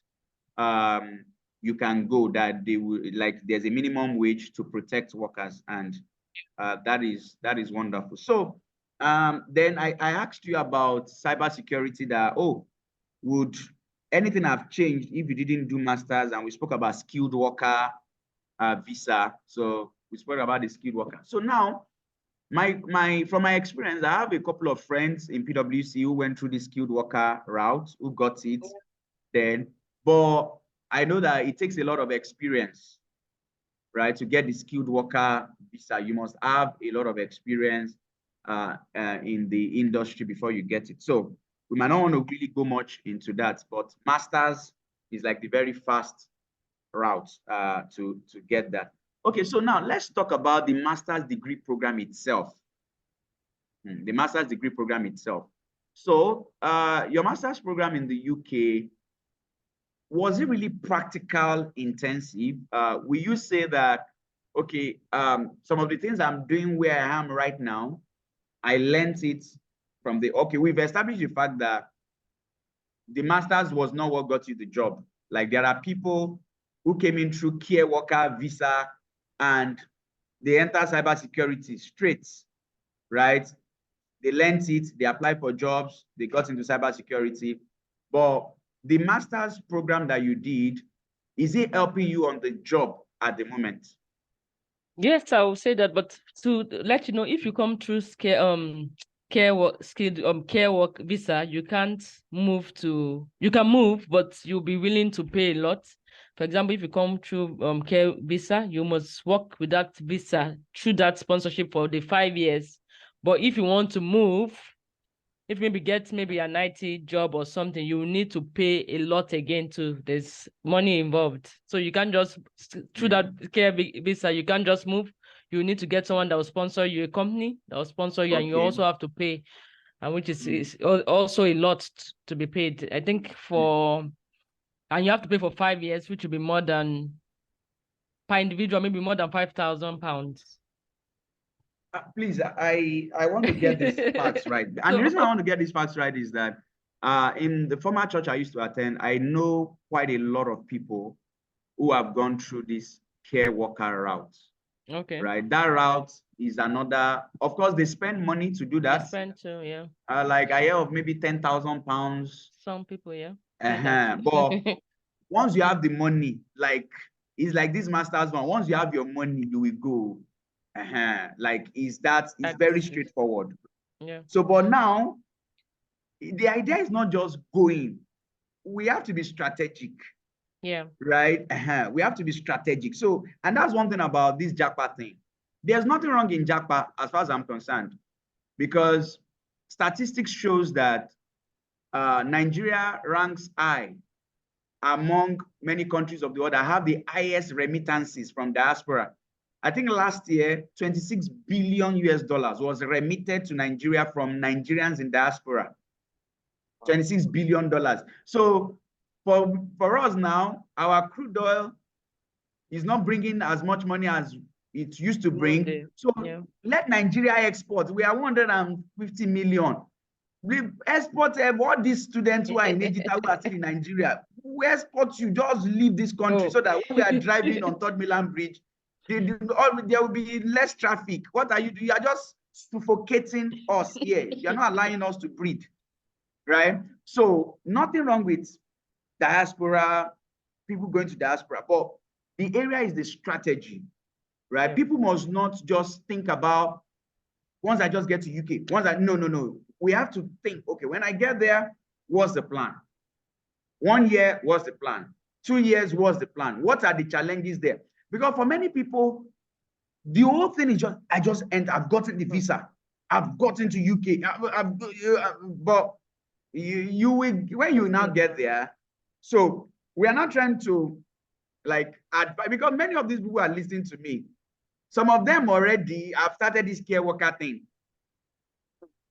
you can go, that they will, like, there's a minimum wage to protect workers, and that is wonderful. So then I asked you about cybersecurity, that would anything have changed if you didn't do masters? And we spoke about skilled worker visa. So we spoke about the skilled worker. So now from my experience, I have a couple of friends in PwC who went through the skilled worker route, who got it then, but I know that it takes a lot of experience, right? To get the skilled worker visa, you must have a lot of experience in the industry before you get it. So we might not want to really go much into that, but masters is like the very fast route to get that. Okay, so now let's talk about the master's degree program itself. The master's degree program itself. So your master's program in the UK, was it really practical intensive? Will you say that, okay, some of the things I'm doing where I am right now, I learned it from the, okay, we've established the fact that the master's was not what got you the job. Like there are people who came in through care worker visa and they enter cybersecurity straight, right? They learned it, they applied for jobs, they got into cybersecurity. But the master's program that you did, is it helping you on the job at the moment? Yes, I will say that. But to let you know, if you come through care work skilled care work visa, you can't move to. You can move, but you'll be willing to pay a lot. For example, if you come through care visa, you must work with that visa through that sponsorship for the 5 years. But if you want to move, if maybe get maybe an IT job or something, you need to pay a lot again too. There's money involved. So you can't just through that care visa, you can't just move. You need to get someone that will sponsor you, a company that will sponsor you, and you also have to pay, and which is also a lot to be paid. I think and you have to pay for 5 years, which will be more than per individual, maybe more than £5,000. Please, I want to get these facts right. And the reason I want to get these facts right is that in the former church I used to attend, I know quite a lot of people who have gone through this care worker route. Okay. Right. That route is another, of course, they spend money to do that. They spend too, yeah. Like I hear of maybe £10,000. Some people, yeah. But once you have the money, like it's like this master's one. Once you have your money, you will go. Like it's very straightforward. Yeah. So, but now the idea is not just going. We have to be strategic. Yeah. Right. We have to be strategic. So, and that's one thing about this JAPA thing. There's nothing wrong in JAPA as far as I'm concerned, because statistics shows that Nigeria ranks high among many countries of the world that have the highest remittances from diaspora. I think last year, 26 billion US dollars was remitted to Nigeria from Nigerians in diaspora. $26 billion. So for us now, our crude oil is not bringing as much money as it used to bring. Okay. So let Nigeria export. We are 150 million. We export all these students who are in Egypt who are still in Nigeria. We export you, just leave this country so that when we are driving on Third Milan Bridge, there will be less traffic. What are you doing? You are just suffocating us here. You're not allowing us to breathe. Right? So nothing wrong with diaspora, people going to diaspora, but the area is the strategy, right? Yeah. People must not just think about, once I just get to UK, no. We have to think, okay, when I get there, what's the plan? 1 year, what's the plan? 2 years, what's the plan? What are the challenges there? Because for many people, the whole thing is just, I've gotten the visa, I've gotten to UK, but you will, when you now get there. So we are not trying to like advise, because many of these people are listening to me. Some of them already have started this care worker thing.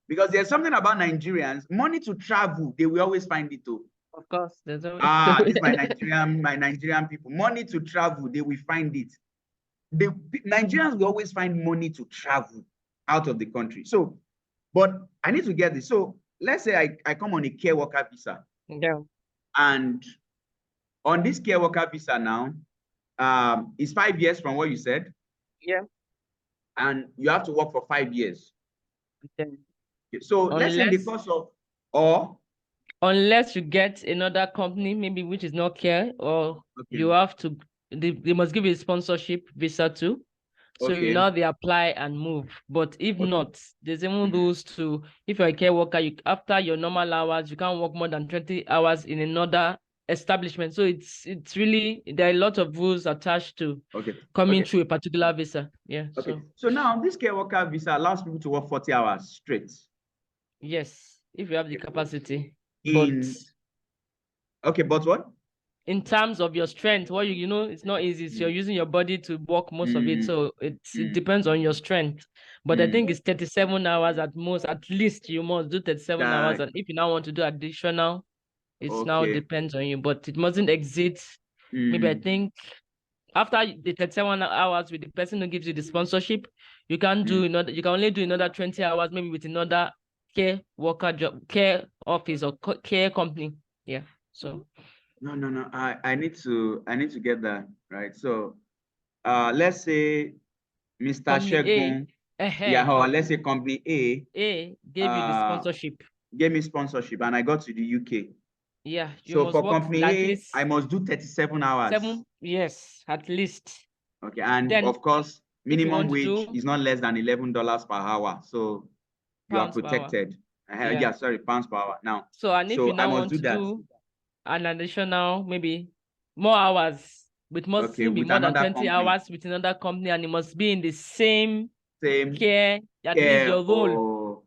Because there's something about Nigerians, money to travel, they will always find it too. Of course, there's always this is my Nigerian people. Money to travel, they will find it. The Nigerians will always find money to travel out of the country. So, but I need to get this. So let's say I come on a care worker visa. Yeah. And on this care worker visa now, it's 5 years from what you said. Yeah. And you have to work for 5 years. Okay. So let's say in the course of, unless you get another company, maybe which is not care, or you have to, they must give you a sponsorship visa too. So now they apply and move. But if not, there's even rules to, if you're a care worker, after your normal hours, you can't work more than 20 hours in another establishment. So it's really, there are a lot of rules attached to coming through a particular visa. Yeah. So now this care worker visa allows people to work 40 hours straight. Yes, if you have the capacity. But what? In terms of your strength, what you know, it's not easy. So you're using your body to work most of it. So it depends on your strength. But I think it's 37 hours at most. At least you must do 37 hours. And if you now want to do additional, it's now depends on you. But it mustn't exceed. Maybe I think after the 37 hours with the person who gives you the sponsorship, you can do you can only do another 20 hours, maybe with another care worker job, care office or care company. Yeah. So No. I need to get that right. So let's say Mr. company Shegun, A, yeah, or let's say company A gave you the uh sponsorship. gave me sponsorship and I got to the UK. Yeah, you So must for work company at A, I least must do 37 hours. 7 years at least. Okay, and Then of course, if you minimum want to wage do is not less than $11 per hour. So you are pounds per hour, protected. yeah. Yeah, sorry, pounds per hour. Now, So and if you so I now must want do to that. do an additional maybe more hours, it Okay, mustn't be with more than another 20 company. hours with another company, and it must be in the same Same care, at least care. your role.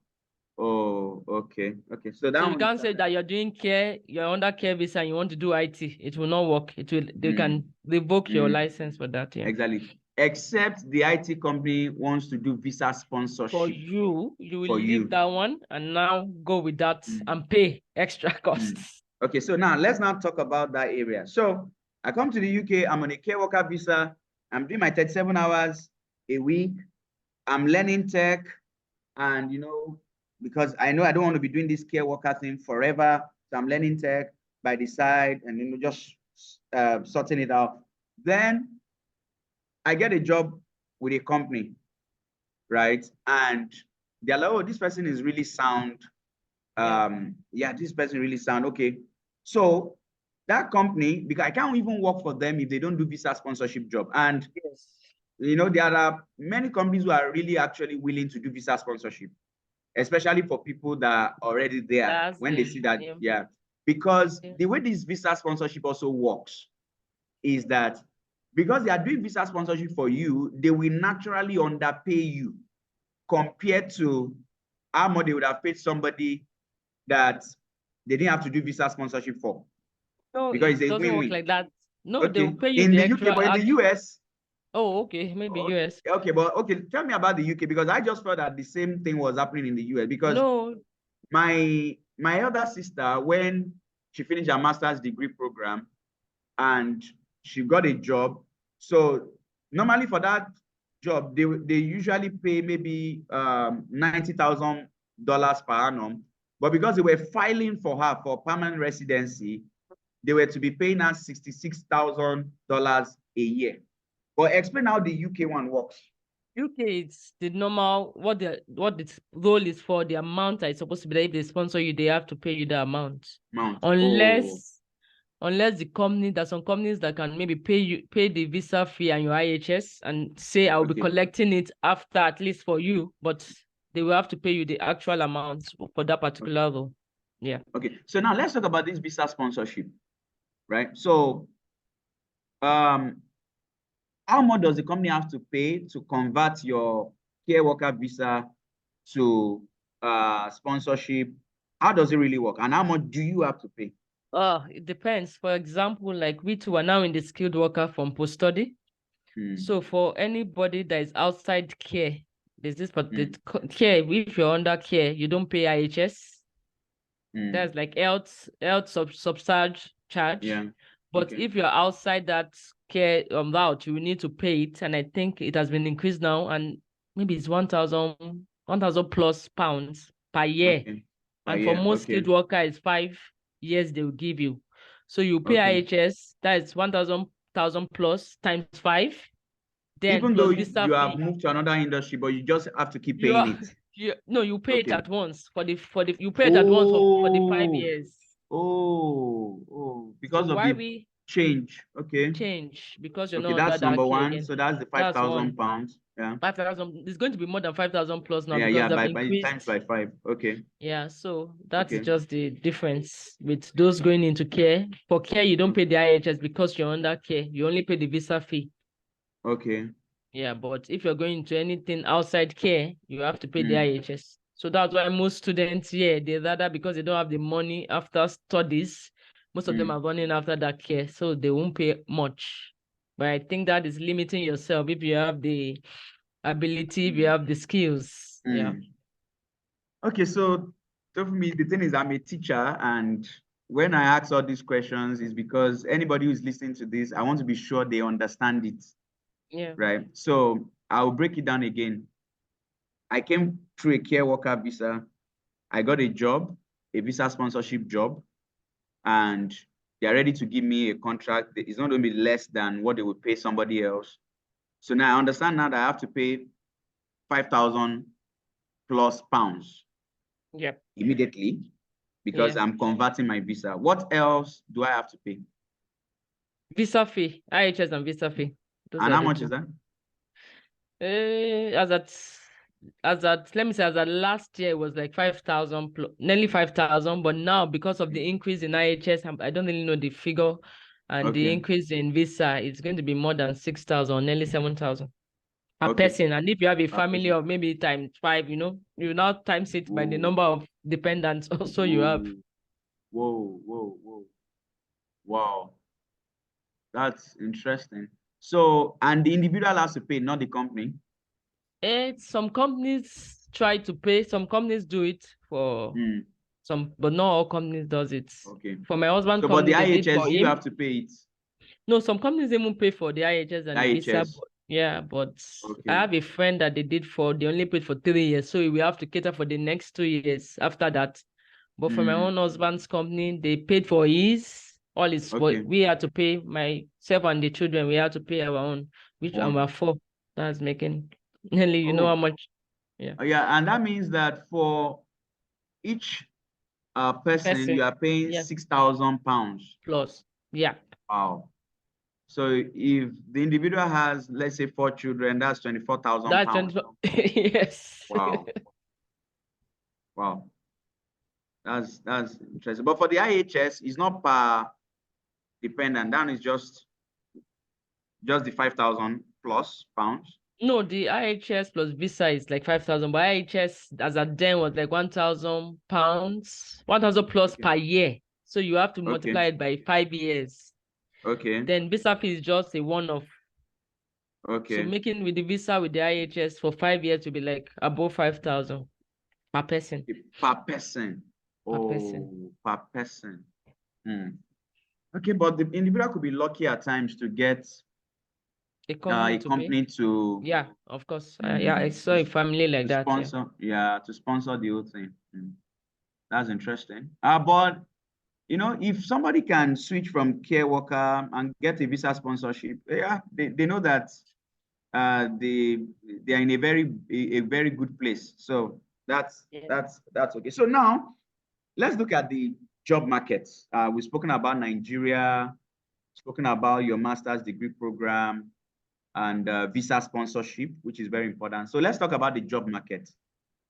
Oh, okay. So that So you one is can't say that you're doing care, you're under care visa and you want to do IT. It will not work. They mm, can revoke your mm, license for that, yeah. exactly. Except the IT company wants to do visa For sponsorship you will for leave you. that one and now go with that Mm, and pay extra mm. costs. Okay, so now let's now talk about that area. So I come to the UK, I'm on a care worker visa, I'm doing my 37 hours a week, I'm learning tech, and because I know I don't want to be doing this care worker thing forever, so I'm learning tech by the side and just sorting it out. Then I get a job with a company, right? And they're like, oh, this person is really sound. Yeah, this person really sound okay. So that company, because I can't even work for them if they don't do visa sponsorship job. And Yes. there are many companies who are really actually willing to do visa sponsorship, especially for people that are already there That's when they see that, yeah. yeah. Because Yeah. the way this visa sponsorship also works is that because they are doing visa sponsorship for you, they will naturally underpay you compared to how much they would have paid somebody that they didn't have to do visa sponsorship for, No, because it it's a doesn't work win-win. like that. No, they will Okay, pay you in the the UK, extra but in the US, Oh, okay, maybe US. okay, but okay, tell me about the UK, because I just felt that the same thing was happening in the US. Because No, my elder sister, when she finished her master's degree program and she got a job, so normally for that job they usually pay maybe $90,000 per annum, but because they were filing for her for permanent residency, they were to be paying her $66,000 a year. But explain how the UK one works. UK it's the normal what the role is for, the amount that is supposed to be there. If they sponsor you, they have to pay you the amount. Mount. Oh, Unless the company, there's some companies that can maybe pay the visa fee and your IHS and say I'll be okay. collecting it after, at least for you, but they will have to pay you the actual amount for that particular role. Yeah. Okay. So now let's talk about this visa sponsorship, right? So how much does the company have to pay to convert your care worker visa to sponsorship? How does it really work? And how much do you have to pay? It depends. For example, like we two are now in the skilled worker from post-study. So for anybody that is outside care, there's this, but the care, if you're under care, you don't pay IHS. That's like health subcharge charge. Yeah. But Okay. if you're outside that care route, you will need to pay it. And I think it has been increased now, and maybe it's 1,000 plus pounds per year. Okay. And for Yeah. most Okay. skilled worker, it's 5 years they will give you. So you pay Okay. IHS, that is 1,000 plus times 5, then Even though plus visa you have fee. moved to another industry, but you just have to keep You paying are it. you pay it Okay. at once you pay it at once for the 5 Oh, years. So because of why the we change. Okay. change? Because you're Okay, not under that's that number care one. again. So that's the That's £5,000. Yeah. 5,000. It's going to be more than 5,000 plus now Yeah, because yeah, they've by times increased. by 5. Okay. Yeah, so that is Okay. just the difference with those going into care. For care, you don't pay the IHS because you're under care. You only pay the visa fee. Okay. Yeah, but if you're going into anything outside care, you have to pay the Mm. IHS. So that's why most students here, they rather, because they don't have the money after studies, most of them Mm. are running after that care, so they won't pay much. But I think that is limiting yourself if you have the ability, if you have the skills. Yeah. Mm. Okay, so for me, the thing is, I'm a teacher, and when I ask all these questions, is because anybody who's listening to this, I want to be sure they understand it, Yeah. right? So I'll break it down again. I came through a care worker visa. I got a job, a visa sponsorship job, and they're ready to give me a contract. It's not going to be less than what they would pay somebody else. So now I understand now that I have to pay 5,000 plus pounds Yep. immediately because Yeah. I'm converting my visa. What else do I have to pay? Visa fee, IHS and visa fee. Those And are how the much two. is that? Let me say, as at last year, it was like 5,000, nearly 5,000. But now, because of the increase in IHS, I don't really know the figure, and the Okay. increase in visa, it's going to be more than 6,000, nearly 7,000 per Okay. person. And if you have a Per family person. of maybe times 5, you now times it by the Whoa. number of dependents also you have. Whoa, whoa, whoa. Wow. That's interesting. So, and the individual has to pay, not the company. Some companies try to pay, some companies do it for some, but not all companies does it. Okay. For my husband So, but company, the they did for IHS, you him. have to pay it. No, some companies even pay for the IHS and the visa. IHS. But yeah, but I Okay. have a friend that they only paid for 3 years. So we have to cater for the next 2 years after that. But for my own husband's company, they paid for all his, Okay. but we had to pay, myself and the children, we had to pay our own, which and we're 4. That's making nearly, you know how much. Yeah. Yeah, and that means that for each person, you are paying Yeah. 6,000 pounds. Plus. Yeah. Wow. So if the individual has, let's say, 4 children, that's 24,000 That's pounds. 24. Yes. Wow. Wow. That's interesting. But for the IHS, it's not per dependent. That is just the 5,000 plus pounds. No, the IHS plus visa is like 5,000, but IHS as at then was like 1,000 pounds, 1,000 plus per year. So you have to multiply it by 5 years. Okay. Then visa fee is just a one-off. Okay. So making with the visa with the IHS for 5 years will be like above 5,000 per person. Per person. Per person. Per person. Okay, but the individual could be lucky at times to get A company to pay. to Yeah, of course. Yeah, I saw a family like that. sponsor. Yeah, to sponsor the whole thing. That's interesting. But if somebody can switch from care worker and get a visa sponsorship, yeah, they know that they are in a very good place. So that's okay. So now let's look at the job market. We've spoken about Nigeria, spoken about your master's degree program and visa sponsorship, which is very important. So let's talk about the job market.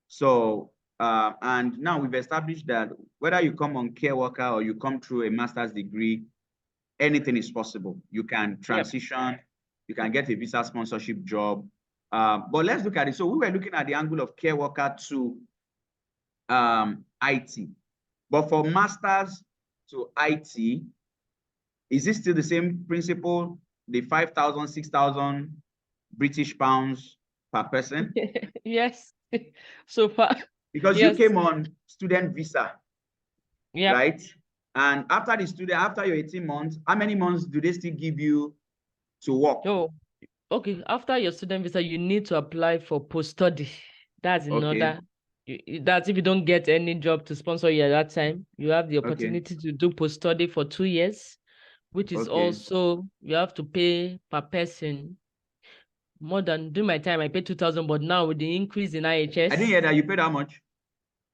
So, and now we've established that whether you come on care worker or you come through a master's degree, anything is possible. You can transition, you can get a visa sponsorship job. But let's look at it. So we were looking at the angle of care worker to IT. But for masters to IT, is it still the same principle, the 5,000, 6,000 British pounds per person? Yes. So far. Because you came on student visa, right? And after your 18 months, how many months do they still give you to work? Oh, okay. After your student visa, you need to apply for post-study. That's another. That's if you don't get any job to sponsor you at that time, you have the opportunity to do post-study for 2 years, which is also, you have to pay per person. More than during my time, I paid 2,000, but now with the increase in IHS. I didn't hear that. You paid how much?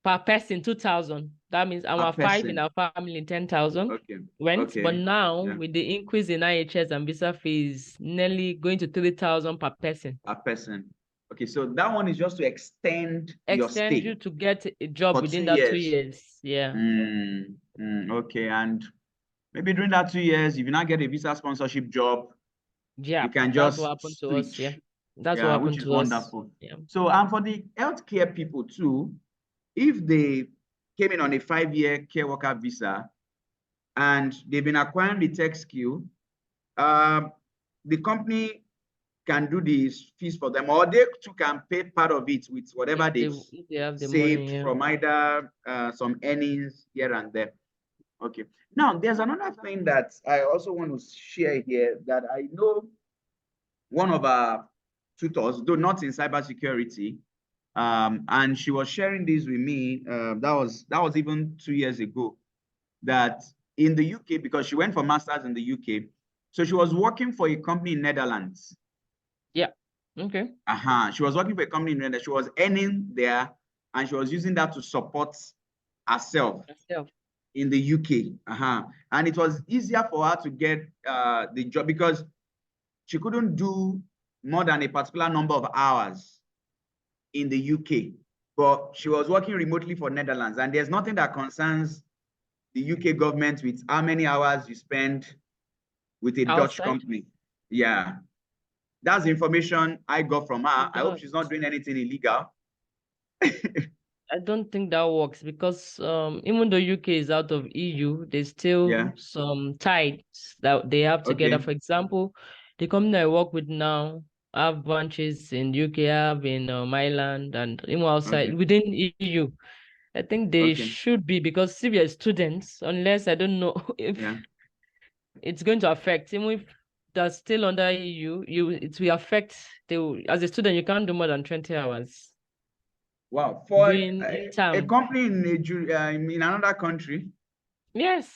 Per person, 2,000. That means our 5 in our family, 10,000 went. But now with the increase in IHS and visa fees, nearly going to 3,000 per person. Per person. Okay, so that one is just to extend your stay. Extend you to get a job within that 2 years. Yeah. Okay, and maybe during that 2 years, if you not get a visa sponsorship job, you can just that's what happened to us. Yeah. That's what happened to us. Which is wonderful. Yeah. So, and for the healthcare people too, if they came in on a 5-year care worker visa and they've been acquiring the tech skill, the company can do these fees for them, or they too can pay part of it with whatever they've saved from either some earnings here and there. Okay. Now, there's another thing that I also want to share here that I know one of our tutors, though not in cybersecurity, And she was sharing this with me. That was even 2 years ago. That in the UK, because she went for masters in the UK, so she was working for a company in Netherlands. Yeah. Okay. She was working for a company in Netherlands. She was earning there, and she was using that to support herself in the UK. And it was easier for her to get the job because she couldn't do more than a particular number of hours in the UK, but she was working remotely for Netherlands. And there's nothing that concerns the UK government with how many hours you spend with a Dutch company. Yeah. That's the information I got from her. I hope she's not doing anything illegal. I don't think that works because even though UK is out of EU, there's still some ties that they have together. For example, the company I work with now have branches in UK, have in Ireland, and even outside within EU. I think they should be, because if you're students, unless I don't know if it's going to affect, even if that's still under EU, it will affect as a student, you can't do more than 20 hours. Wow, for a company in another country? Yes,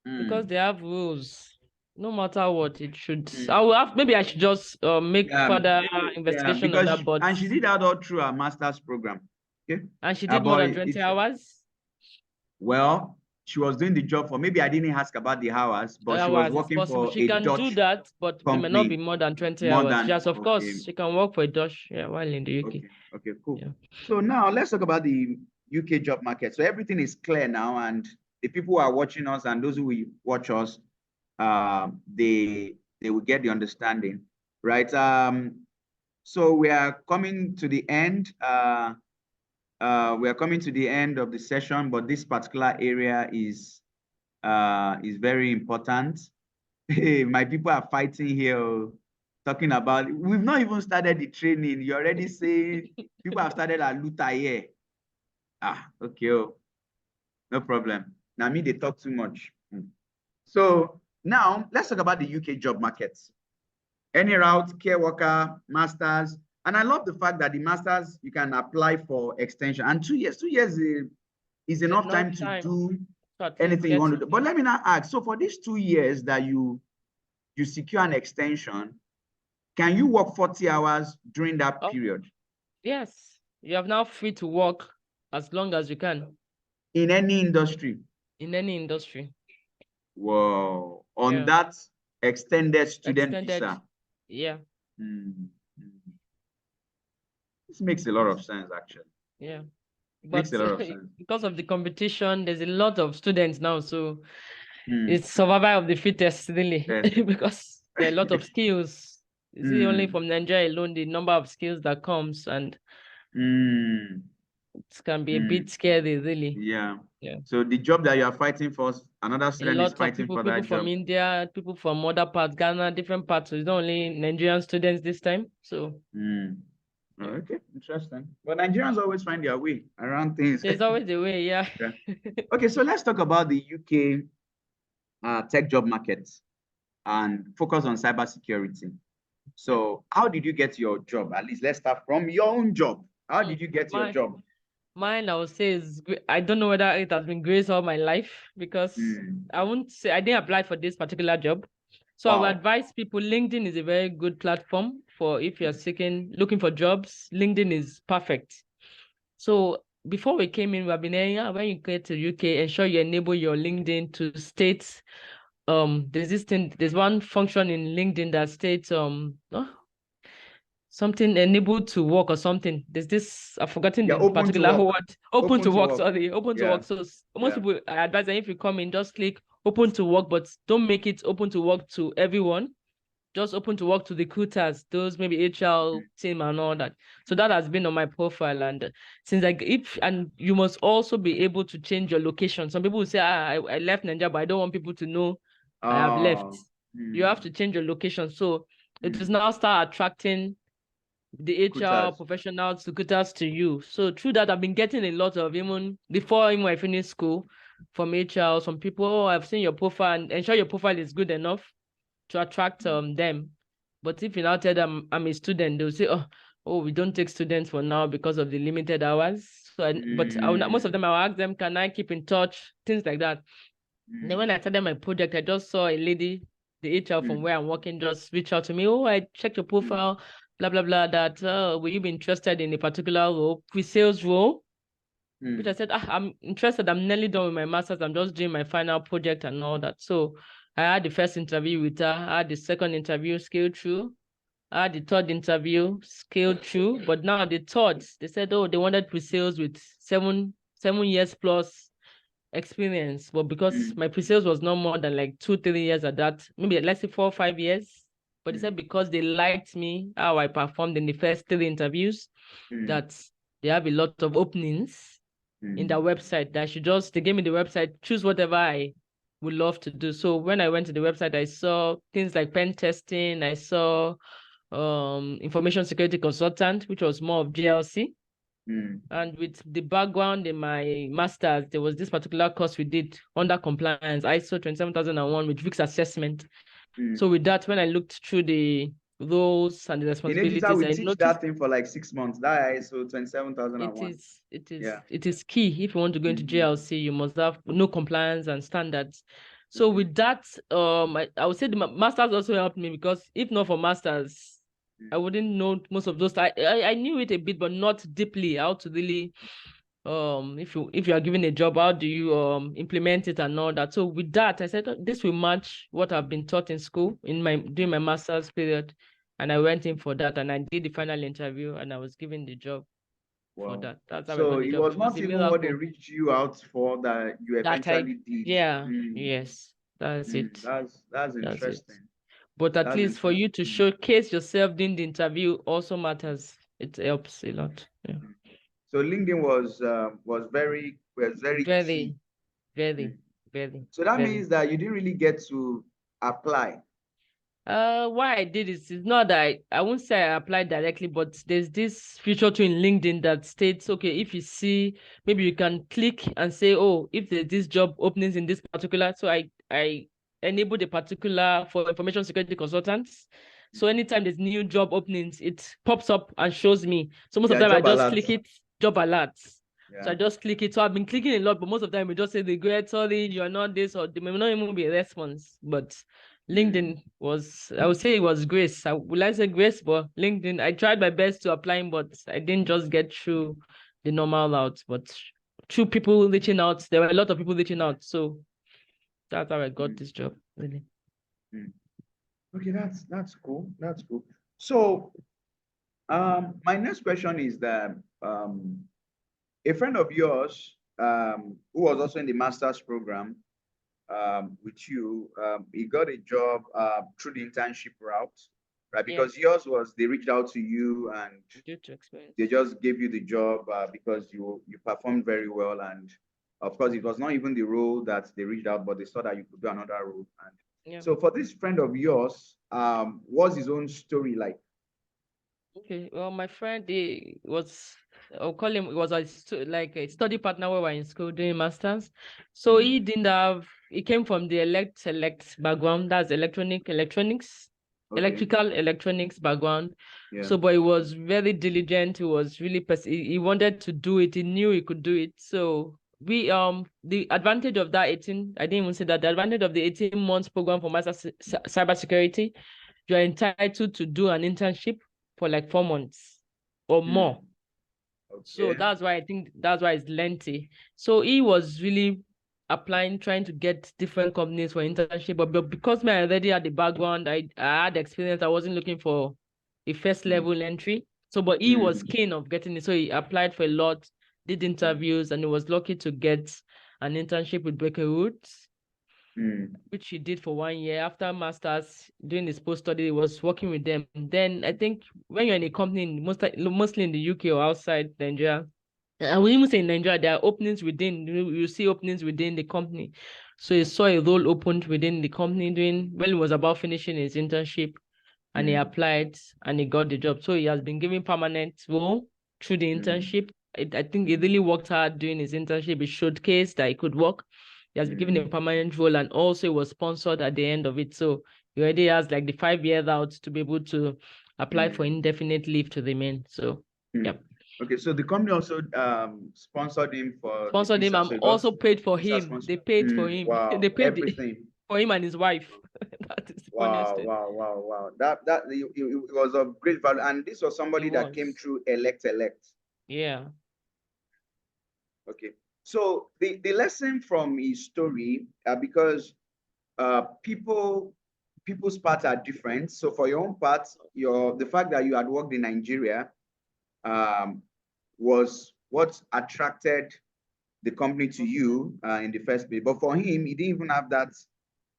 because they have rules. No matter what, it should. I will have, maybe I should just make further investigation on that. But and she did that all through her master's program. Okay, and she did more than 20 hours. Well, she was doing the job for, maybe I didn't ask about the hours, but she was working for she can do that, but it may not be more than 20 hours. Yes, of course, she can work for a Dutch while in the UK. Okay, cool. Yeah. So now let's talk about the UK job market. So everything is clear now, and the people who are watching us and those who will watch us, they will get the understanding, right? So we are coming to the end. We are coming to the end of the session, but this particular area is very important. Hey, my people are fighting here, talking about, we've not even started the training. You're already saying people have started at Luta here. Okay, no problem. Now me, they talk too much. So now let's talk about the UK job markets. Any route, care worker, masters. And I love the fact that the masters, you can apply for extension. And 2 years is enough time to do anything you want to do. But let me now ask, so for these 2 years that you secure an extension, can you work 40 hours during that period? Yes, you are now free to work as long as you can. In any industry? In any industry. Wow. On that extended student visa? Yeah. This makes a lot of sense, actually. Yeah. But because of the competition, there's a lot of students now, so it's survival of the fittest, really, because there are a lot of skills. You see, only from Nigeria alone, the number of skills that comes, and it can be a bit scary, really. Yeah. So the job that you are fighting for, another student is fighting for that job. People from India, people from other parts, Ghana, different parts. So it's not only Nigerian students this time. So. Okay, interesting. But Nigerians always find their way around things. There's always a way, yeah. Okay, so let's talk about the UK tech job market and focus on cybersecurity. So how did you get your job? At least let's start from your own job. How did you get your job? Mine, I would say, is I don't know whether it has been grace all my life, because I won't say I didn't apply for this particular job. So I would advise people, LinkedIn is a very good platform for if you're looking for jobs. LinkedIn is perfect. So before we came in, we've been saying, when you get to UK, ensure you enable your LinkedIn to state, there's one function in LinkedIn that states something enabled to work or something. There's this, I've forgotten the particular word. Open to work, sorry. Open to work. So most people, I advise that if you come in, just click open to work, but don't make it open to work to everyone. Just open to work to recruiters, those maybe HR team and all that. So that has been on my profile. And since and you must also be able to change your location. Some people will say, I left Nigeria, but I don't want people to know I have left. You have to change your location. So it is now start attracting the HR professionals, recruiters to you. So through that, I've been getting a lot of, even before I finished school, from HR, some people, I've seen your profile, and ensure your profile is good enough to attract them. But if you now tell them I'm a student, they'll say, oh, we don't take students for now because of the limited hours. So, most of them, I'll ask them, can I keep in touch? Things like that. And then when I started my project, I just saw a lady, the HR from where I'm working, just reach out to me. Oh, I checked your profile, blah, blah, blah, that will you be interested in a particular role, pre-sales role? Which I said, I'm interested. I'm nearly done with my master's. I'm just doing my final project and all that. So I had the first interview with her. I had the second interview, scaled through. I had the third interview, scaled through. But now the third, they said, oh, they wanted pre-sales with seven years plus experience. But because my pre-sales was not more than like 2-3 years at that, maybe let's say 4 or 5 years. But they said because they liked me, how I performed in the first 3 interviews, that they have a lot of openings in their website, that they gave me the website, choose whatever I would love to do. So when I went to the website, I saw things like pen testing, I saw information security consultant, which was more of GLC. And with the background in my master's, there was this particular course we did under compliance, ISO 27001 with risk assessment. So with that, when I looked through the roles and the responsibilities, I noticed that thing for like 6 months. That ISO 27001. It is key. If you want to go into GLC, you must have no compliance and standards. So with that, I would say the masters also helped me, because if not for masters, I wouldn't know most of those. I knew it a bit, but not deeply how to really, if you are given a job, how do you implement it and all that. So with that, I said, this will match what I've been taught in school during my master's period. And I went in for that, and I did the final interview, and I was given the job for that. That's how I got the job. So it was not even what they reached you out for that you eventually did. Yeah, yes, that's it. That's interesting. But at least for you to showcase yourself during the interview also matters. It helps a lot. Yeah. So LinkedIn was very key. Very. So that means that you didn't really get to apply. Why I did is not that I won't say I applied directly, but there's this feature too in LinkedIn that states, okay, if you see, maybe you can click and say, oh, if there's this job openings in this particular, so I enabled a particular for information security consultants. So anytime there's new job openings, it pops up and shows me. So most of the time I just click it, job alerts. Yeah. So I just click it. So I've been clicking a lot, but most of the time we just say, regret, sorry, you're not this, or there may not even be a response. But LinkedIn was, I would say it was grace. Will I say grace? But LinkedIn, I tried my best to apply, but I didn't just get through the normal route. But through people reaching out, there were a lot of people reaching out. So that's how I got this job, really. Okay, that's cool. That's cool. So my next question is that a friend of yours who was also in the master's program with you, he got a job through the internship route, right? Because yours was, they reached out to you and they just gave you the job because you performed very well, and of course it was not even the role that they reached out, but they saw that you could do another role. And so for this friend of yours, what's his own story like? Okay, well, my friend, I'll call him, it was like a study partner where we were in school doing masters. So he came from the select background, that's electronics, electrical electronics background. So, but he was very diligent. He was really, he wanted to do it. He knew he could do it. So the advantage of that I didn't even say that, the advantage of the 18 months program for master cybersecurity, you're entitled to do an internship for like 4 months or more. So that's why it's lengthy. So he was really applying, trying to get different companies for internship, but because I already had the background, I had experience, I wasn't looking for a first level entry. So, but he was keen of getting it. So he applied for a lot, did interviews, and he was lucky to get an internship with Baker Woods, which he did for 1 year. After masters, doing his post-study, he was working with them. Then I think when you're in a company, mostly in the UK or outside Nigeria, I would even say in Nigeria, there are openings within, you see openings within the company. So he saw a role opened within the company when he was about finishing his internship, and he applied and he got the job. So he has been given permanent role through the internship. I think he really worked hard doing his internship. He showcased that he could work. He has been given a permanent role, and also he was sponsored at the end of it. So he already has like the 5 years out to be able to apply for indefinite leave to remain. So, yeah. Okay, so the company also sponsored him for the Sponsored him. visa. I'm So he got also paid for visa him. sponsor. They paid for him. Wow, They paid everything. for him and his wife. That is the funniest thing. Wow. That it was of great value. And this was somebody that came through elect. Yeah. Okay. So the lesson from his story, people's parts are different. So for your own part, the fact that you had worked in Nigeria was what attracted the company to you in the first place. But for him, he didn't even have that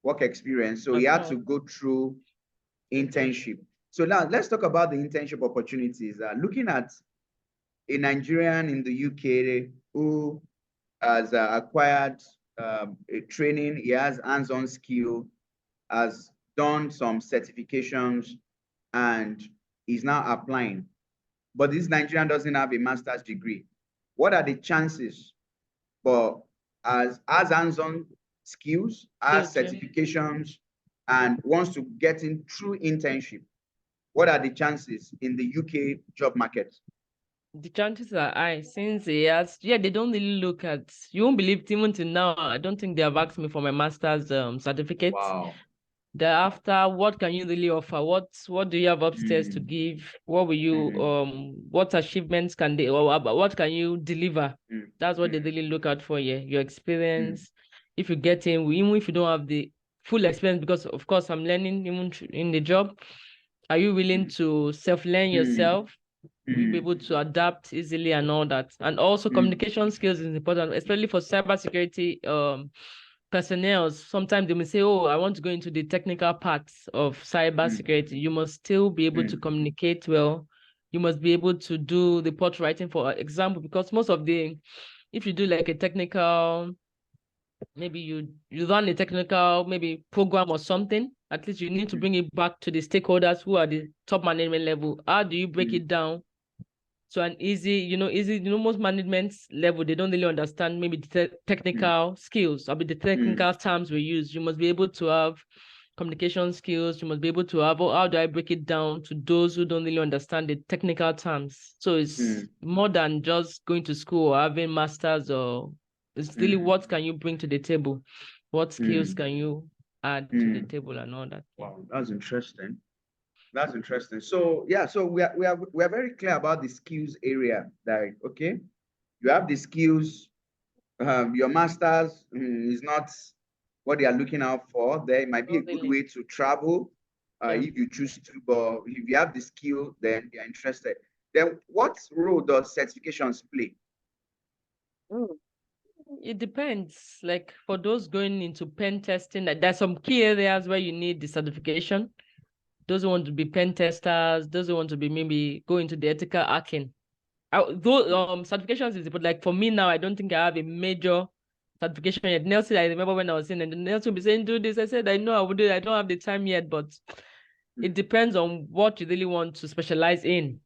work experience. So he had to go through internship. So now let's talk about the internship opportunities. Looking at a Nigerian in the UK who has acquired a training, he has hands-on skill, has done some certifications, and is now applying. But this Nigerian doesn't have a master's degree. What are the chances for as hands-on skills, as certifications, and wants to get in through internship? What are the chances in the UK job market? The chances are high since he has, they don't really look at, you won't believe it, even till now, I don't think they have asked me for my master's certificate. Wow. Thereafter, what can you really offer? What do you have upstairs to give? What will you what achievements can they, or what can you deliver? That's what they really look out for here. Your experience. If you get in, even if you don't have the full experience, because of course I'm learning even in the job, are you willing to self-learn yourself? Will you be able to adapt easily and all that? And also communication skills is important, especially for cybersecurity personnel. Sometimes they may say, oh, I want to go into the technical parts of cybersecurity. You must still be able to communicate well. You must be able to do report writing, for example, because most of if you do like a technical, maybe you run a technical maybe program or something, at least you need to bring it back to the stakeholders who are the top management level. How do you break it down? So an easy, most management level, they don't really understand maybe the technical skills, or the technical terms we use. You must be able to have communication skills. You must be able to have, how do I break it down to those who don't really understand the technical terms? So it's more than just going to school or having masters, or it's really what can you bring to the table? What skills can you add to the table and all that? Wow, that's interesting. That's interesting. So yeah, so we are very clear about the skills area. Like, okay, you have the skills. Your masters is not what they are looking out for. There might be a good way to travel if you choose to, but if you have the skill, then you're interested. Then what role does certifications play? It depends. Like for those going into pen testing, there's some key areas where you need the certification. Those who want to be pen testers, those who want to be maybe go into the ethical hacking. Those certifications is, but like for me now, I don't think I have a major certification yet. Nelson, I remember when I was in, and Nelson would be saying, do this. I said, I know I would do it. I don't have the time yet, but it depends on what you really want to specialize in.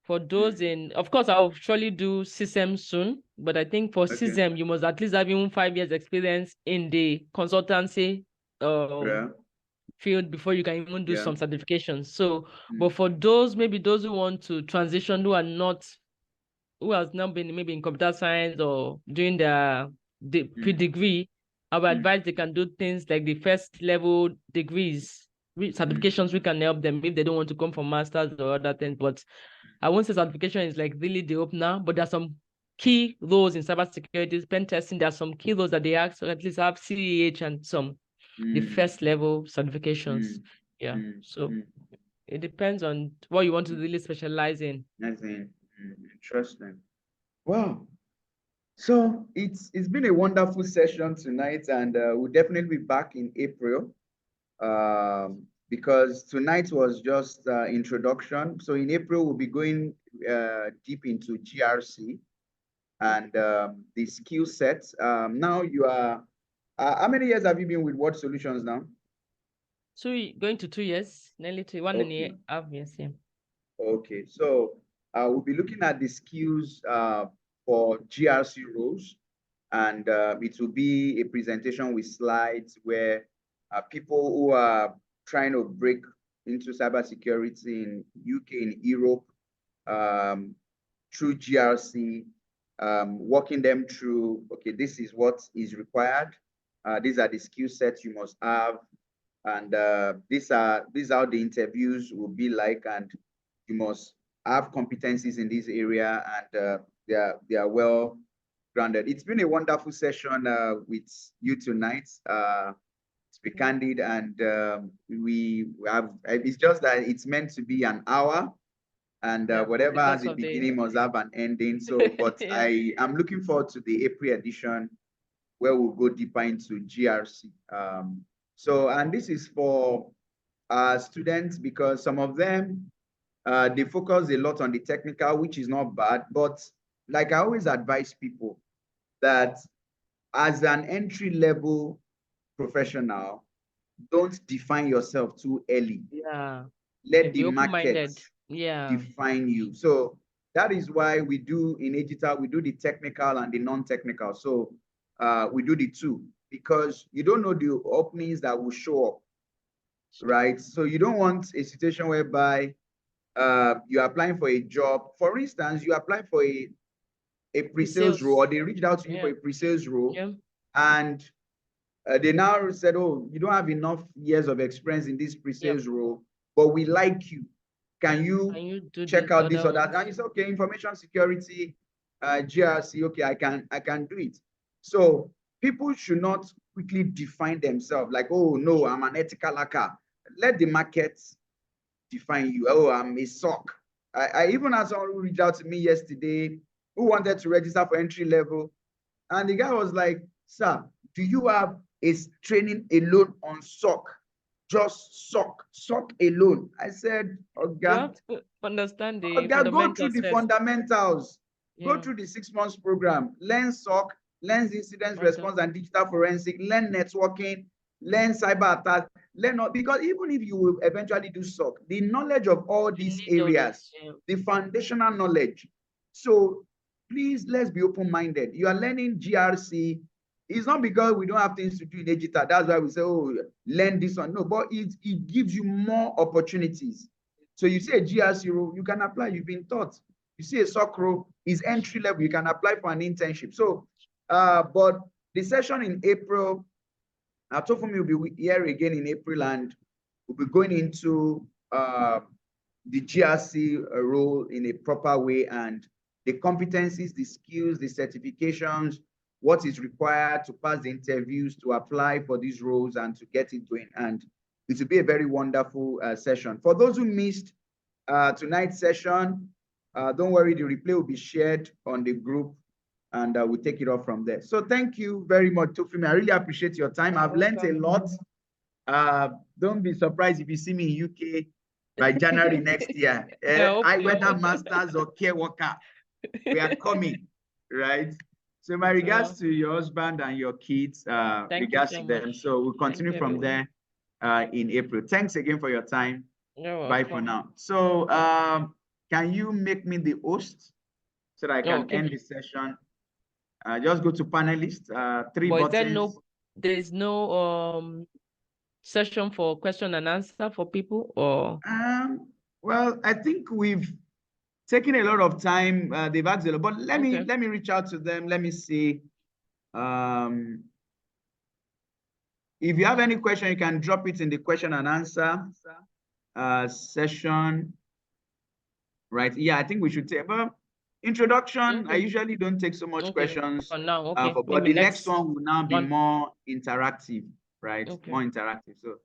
For those of course, I'll surely do CSEM soon, but I think for CSEM, you must at least have even 5 years experience in the consultancy field before you can even do some certifications. So, but for those, maybe those who want to transition, who has not been maybe in computer science or doing their pre-degree, I would advise they can do things like the first level degrees, certifications. We can help them if they don't want to come for masters or other things. But I won't say certification is like really the opener, but there's some key roles in cybersecurity, pen testing. There are some key roles that they ask, so at least have CEH and some the first level certifications. So it depends on what you want to really specialize in. Interesting. Wow. So it's been a wonderful session tonight, and we'll definitely be back in April. Because tonight was just introduction. So in April, we'll be going deep into GRC and the skill sets. Now you are, how many years have you been with What Solutions now? Going to 2 years, nearly 1.5 years. Yeah. Okay, so we'll be looking at the skills for GRC roles, and it will be a presentation with slides where people who are trying to break into cybersecurity in UK, in Europe, through GRC, walking them through, okay, this is what is required. These are the skill sets you must have. And these are how the interviews will be like, and you must have competencies in this area, and they are well grounded. It's been a wonderful session with you tonight. To be candid, and we have, it's just that it's meant to be an hour, and whatever has a beginning must have an ending. So, but yeah. I am looking forward to the April edition, where we'll go deeper into GRC. So, and this is for students, because some of them, they focus a lot on the technical, which is not bad. But like I always advise people, that as an entry-level professional, don't define yourself too early. Yeah. Let the market define you. So that is why we do in digital, we do the technical and the non-technical. So we do the two, because you don't know the openings that will show up, right? So you don't want a situation whereby you're applying for a job. For instance, you apply for a pre-sales role, or they reached out to you for a pre-sales role, and they now said, oh, you don't have enough years of experience in this pre-sales role, but we like you. Can you check out this or that? And it's okay, information security, GRC, okay, I can do it. So people should not quickly define themselves like, oh no, I'm an ethical hacker. Let the market define you. Oh, I'm a SOC. I even had someone who reached out to me yesterday who wanted to register for entry level. And the guy was like, sir, do you have a training alone on SOC? Just SOC alone. I said, okay. You have to understand the fundamentals. Go through the fundamentals. Go through the 6 months program. Learn SOC, learn incident response and digital forensic, learn networking, learn cyber attack, learn all, because even if you will eventually do SOC, the knowledge of all these areas, the foundational knowledge. So please, let's be open-minded. You are learning GRC. It's not because we don't have things to do in digital. That's why we say, oh, learn this one. No, but it gives you more opportunities. So you see a GRC role, you can apply. You've been taught. You see a SOC role, is entry level. You can apply for an internship. So, but the session in April, Tofunmi will be here again in April, and we'll be going into the GRC role in a proper way, and the competencies, the skills, the certifications, what is required to pass the interviews, to apply for these roles and to get it going. And it will be a very wonderful session. For those who missed tonight's session, don't worry, the replay will be shared on the group, and we'll take it off from there. So thank you very much, Tofunmi. I really appreciate your time. I've learned a lot. Don't be surprised if you see me in UK by January next year. Whether masters or care worker, we are coming, right? So my regards to your husband and your kids, regards to them. So we'll continue from there in April. Thanks again for your time. Bye for now. So can you make me the host so that I can end the session? Just go to panelists, 3 buttons. There's no session for question and answer for people, or? Well, I think we've taken a lot of time. They've asked a lot, but let me reach out to them. Let me see. If you have any question, you can drop it in the question and answer session. Right? Yeah, I think we should take. But introduction, I usually don't take so much questions. For now, but the next one will now be more interactive, right? More interactive. So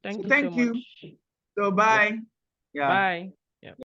thank you. So bye. Yeah. Bye.